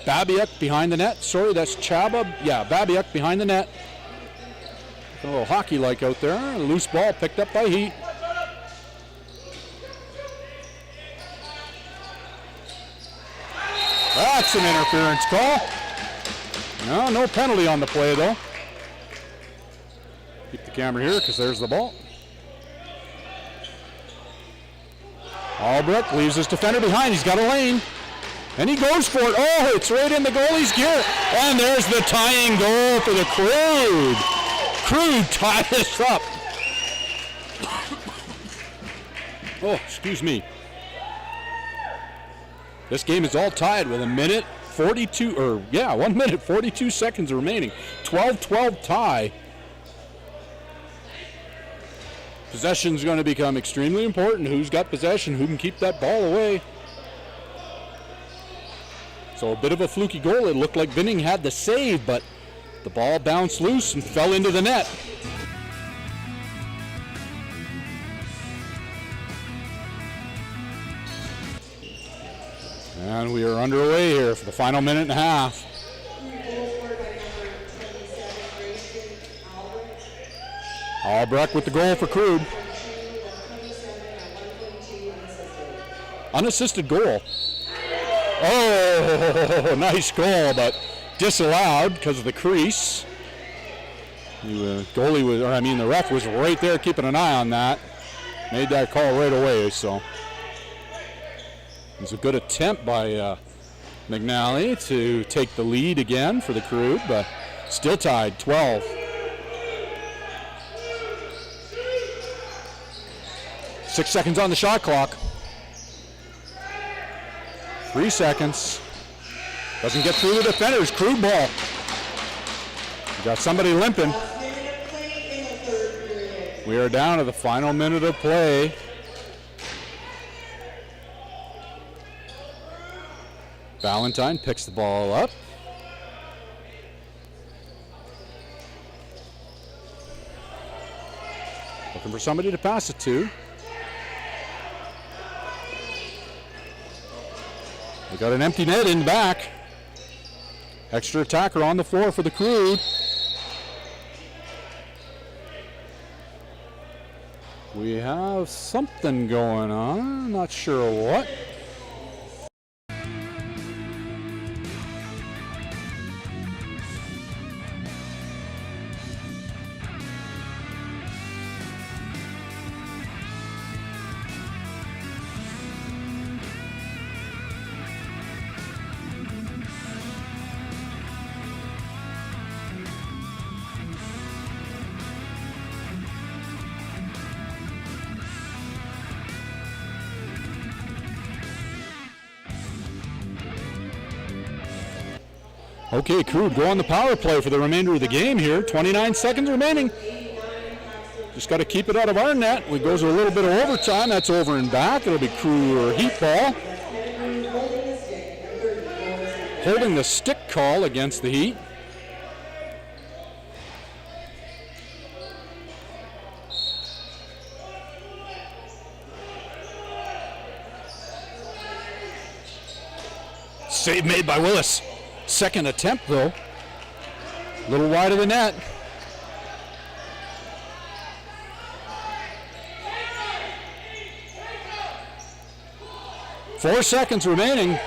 Babiak behind the net. Sorry, that's Chaba. Yeah, Babiak behind the net. A little hockey-like out there. A loose ball picked up by Heat. That's an interference call. No penalty on the play, though. Keep the camera here because there's the ball. Albrecht leaves his defender behind. He's got a lane. And he goes for it. Oh, it's right in the goalie's gear. And there's the tying goal for the Crude. Crude tied this up. Oh, excuse me. This game is all tied with 1 minute 42 seconds remaining. 12-12 tie. Possession is going to become extremely important. Who's got possession? Who can keep that ball away? So a bit of a fluky goal. It looked like Vinning had the save, but the ball bounced loose and fell into the net. And we are underway here for the final minute and a half. Albrecht with the goal for Crude. Unassisted goal. Oh, nice goal, but disallowed because of the crease. The ref was right there keeping an eye on that. Made that call right away, so. It was a good attempt by McNally to take the lead again for the Crude, but still tied, 12. Six seconds on the shot clock. 3 seconds. Doesn't get through the defenders. Crude ball. We got somebody limping. We are down to the final minute of play. Valentine picks the ball up. Looking for somebody to pass it to. We got an empty net in the back. Extra attacker on the floor for the Crude. We have something going on, not sure what. Okay, Crude go on the power play for the remainder of the game here. 29 seconds remaining. Just got to keep it out of our net. It goes a little bit of overtime. That's over and back. It'll be Crude or Heat ball. Holding the stick call against the Heat. Save made by Willis. Second attempt, though. A little wide of the net. Four seconds remaining.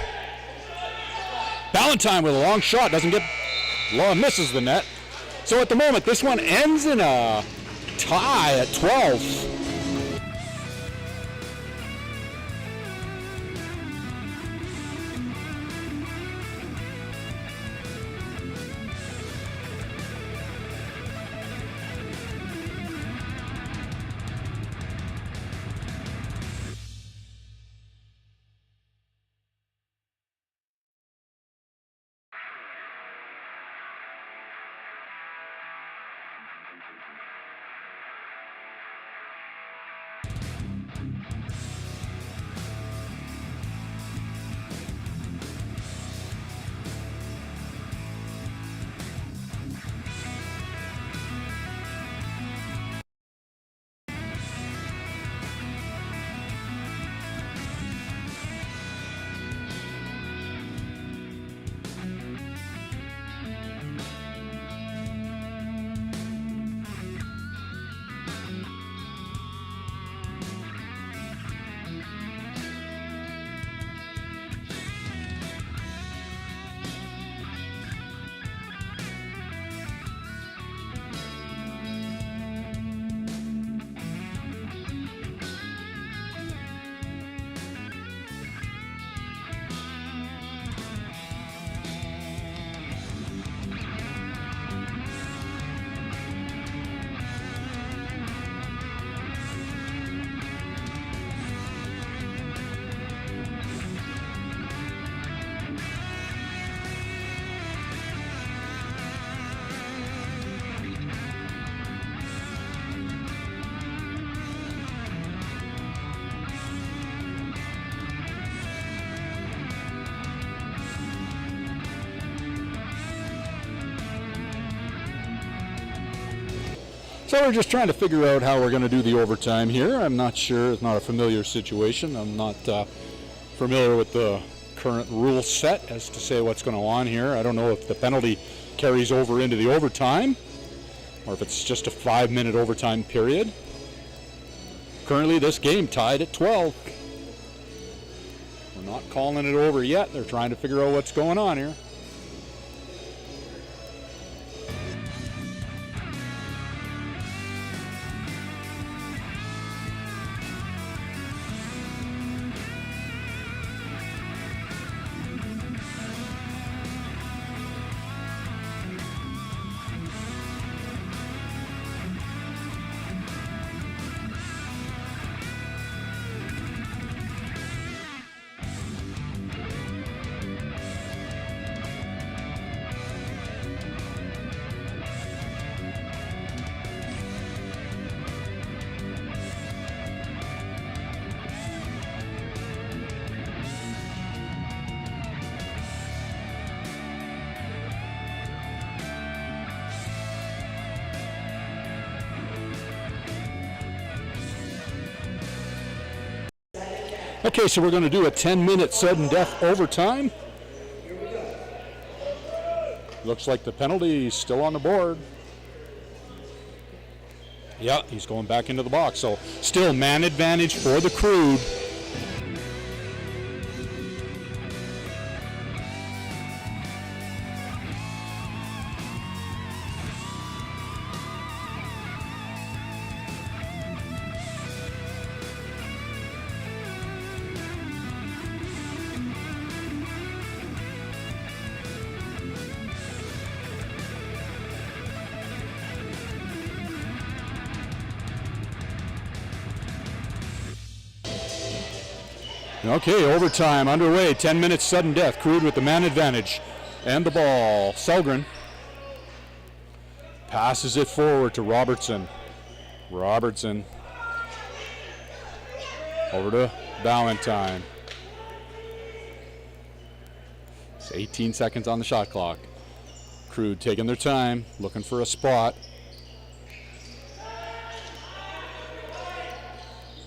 Valentine with a long shot. Doesn't get, misses the net. So at the moment, this one ends in a tie at 12. So we're just trying to figure out how we're going to do the overtime here. I'm not sure. It's not a familiar situation. I'm not familiar with the current rule set as to say what's going on here. I don't know if the penalty carries over into the overtime or if it's just a 5-minute overtime period. Currently this game tied at 12. We're not calling it over yet. They're trying to figure out what's going on here. Okay, so we're going to do a 10-minute sudden death overtime. Looks like the penalty is still on the board. Yeah, he's going back into the box. So still man advantage for the Crude. Okay, overtime underway. 10 minutes sudden death. Crude with the man advantage. And the ball. Selgren passes it forward to Robertson. Robertson over to Valentine. It's 18 seconds on the shot clock. Crude taking their time, looking for a spot.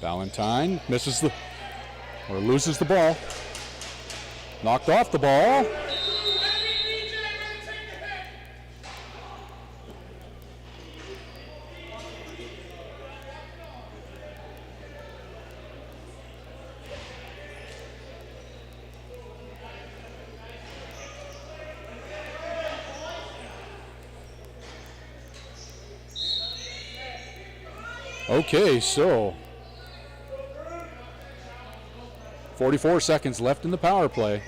Valentine misses the or loses the ball. Knocked off the ball. Okay, so 44 seconds left in the power play.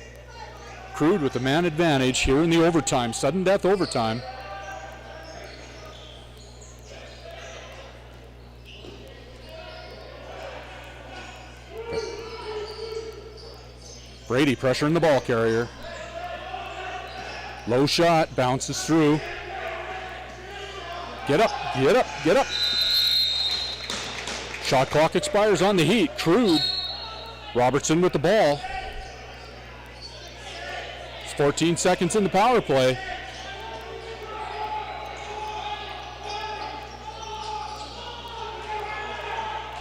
Crude with the man advantage here in the overtime, sudden death overtime. Brady pressuring the ball carrier. Low shot, bounces through. Get up, get up, get up. Shot clock expires on the Heat. Crude. Robertson with the ball. It's 14 seconds in the power play.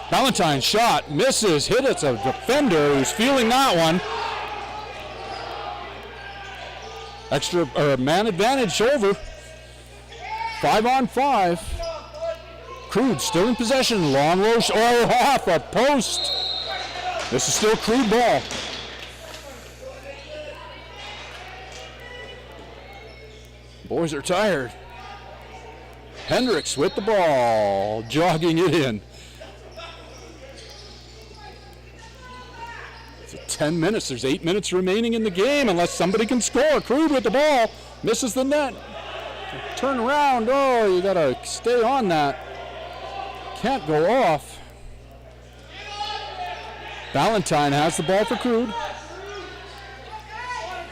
Valentine's shot misses, hit it. It's a defender who's feeling that one. Extra man advantage over. 5-on-5. Crude still in possession. Long low off a post. This is still Crude ball. Boys are tired. Hendricks with the ball, jogging it in. It's 10 minutes. There's 8 minutes remaining in the game unless somebody can score. Crude with the ball, misses the net. Turn around. Oh, you gotta stay on that. Can't go off. Valentine has the ball for Crude.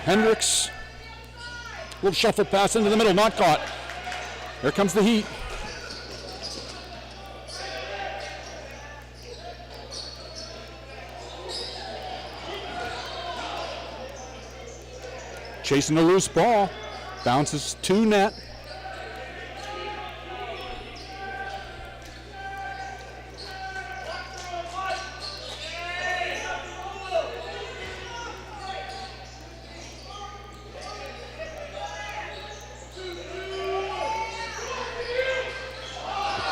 Hendricks. Little shuffle pass into the middle, not caught. Here comes the Heat. Chasing a loose ball. Bounces to net.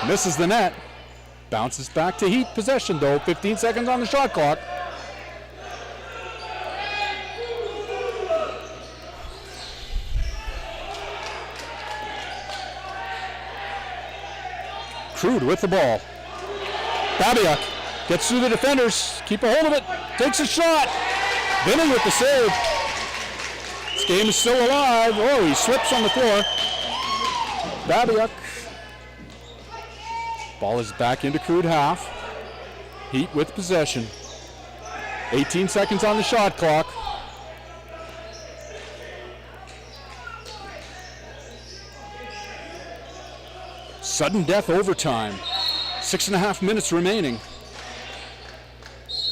Misses the net. Bounces back to Heat possession though. 15 seconds on the shot clock. Crude with the ball. Babiak gets through the defenders. Keep a hold of it. Takes a shot. Vinny with the save. This game is still alive. Oh, he slips on the floor. Babiak. Ball is back into Crude half. Heat with possession. 18 seconds on the shot clock. Sudden death overtime. 6.5 minutes remaining.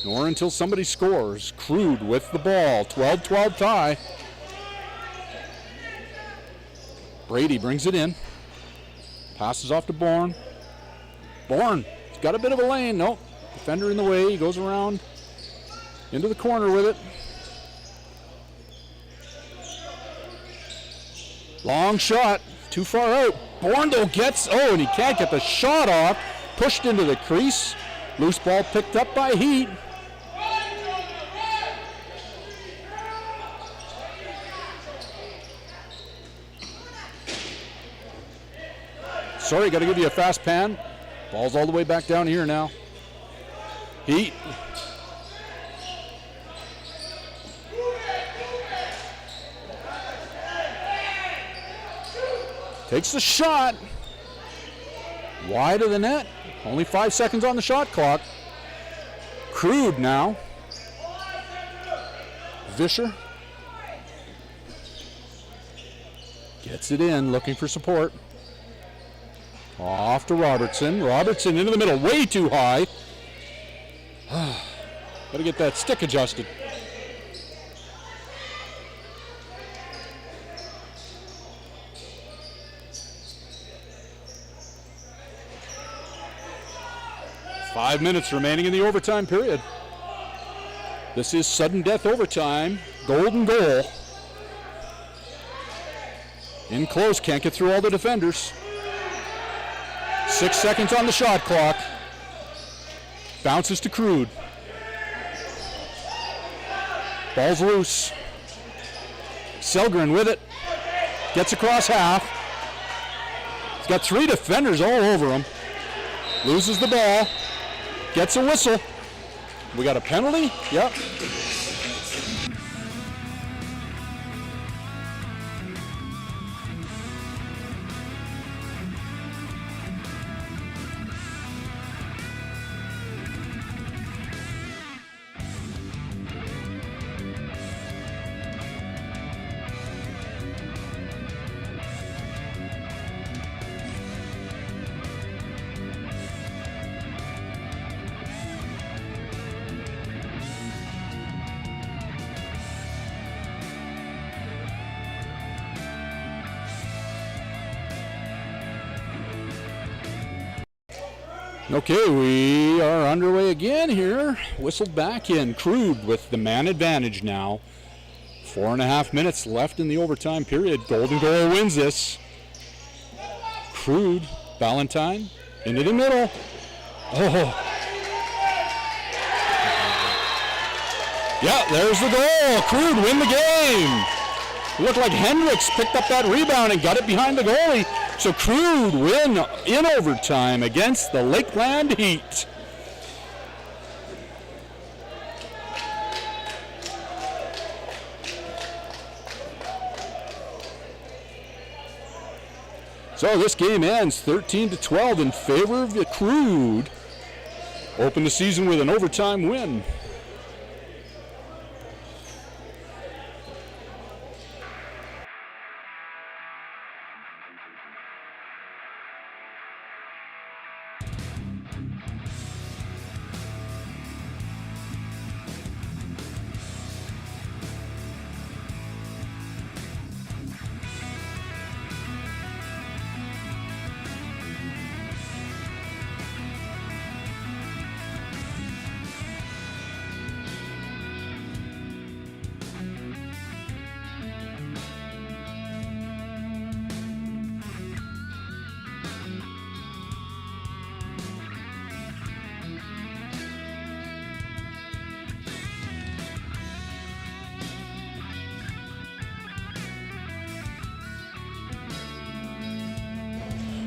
Nor until somebody scores. Crude with the ball. 12-12 tie. Brady brings it in. Passes off to Bourne. Bourne, he's got a bit of a lane. Nope. Defender in the way. He goes around into the corner with it. Long shot. Too far out. Bourne though gets, and he can't get the shot off. Pushed into the crease. Loose ball picked up by Heat. Sorry, got to give you a fast pan. Ball's all the way back down here now. Heat. Takes the shot. Wide of the net. Only 5 seconds on the shot clock. Crude now. Vischer. Gets it in, looking for support. Off to Robertson. Robertson into the middle, way too high. Got to get that stick adjusted. Five minutes remaining in the overtime period. This is sudden death overtime. Golden goal. In close, can't get through all the defenders. 6 seconds on the shot clock. Bounces to Crude. Ball's loose. Selgren with it. Gets across half. He's got 3 defenders all over him. Loses the ball. Gets a whistle. We got a penalty? Yep. Okay, we are underway again here. Whistled back in. Crude with the man advantage now. 4.5 minutes left in the overtime period. Golden goal wins this. Crude, Valentine, into the middle. Oh. Yeah, there's the goal. Crude win the game. It looked like Hendricks picked up that rebound and got it behind the goalie. So Crude win in overtime against the Lakeland Heat. So this game ends 13-12 in favor of the Crude. Open the season with an overtime win.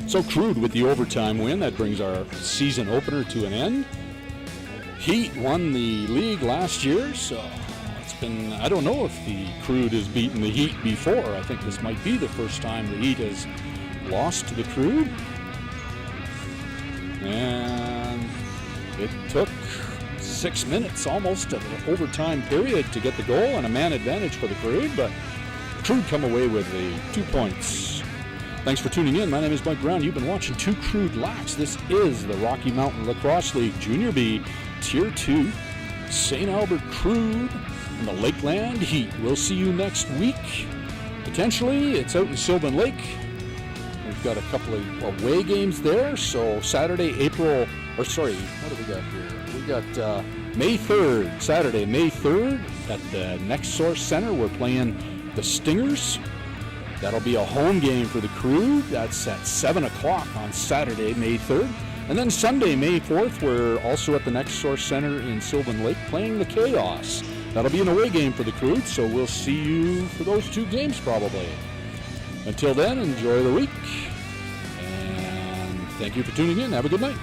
So Crude with the overtime win. That brings our season opener to an end. Heat won the league last year, so it's been, I don't know if the Crude has beaten the Heat before. I think this might be the first time the Heat has lost to the Crude. And it took 6 minutes almost of an overtime period to get the goal and a man advantage for the Crude, but Crude come away with the 2 points. Thanks for tuning in. My name is Mike Brown. You've been watching Two Crude Lax. This is the Rocky Mountain Lacrosse League Junior B Tier 2 St. Albert Crude and the Lakeland Heat. We'll see you next week. Potentially, it's out in Sylvan Lake. We've got a couple of away games there. So Saturday, what do we got here? We got May 3rd, Saturday, May 3rd at the Next Source Center. We're playing the Stingers. That'll be a home game for the Crude. That's at 7 o'clock on Saturday, May 3rd. And then Sunday, May 4th, we're also at the Next Source Center in Sylvan Lake playing the Chaos. That'll be an away game for the Crude, so we'll see you for those 2 games probably. Until then, enjoy the week. And thank you for tuning in. Have a good night.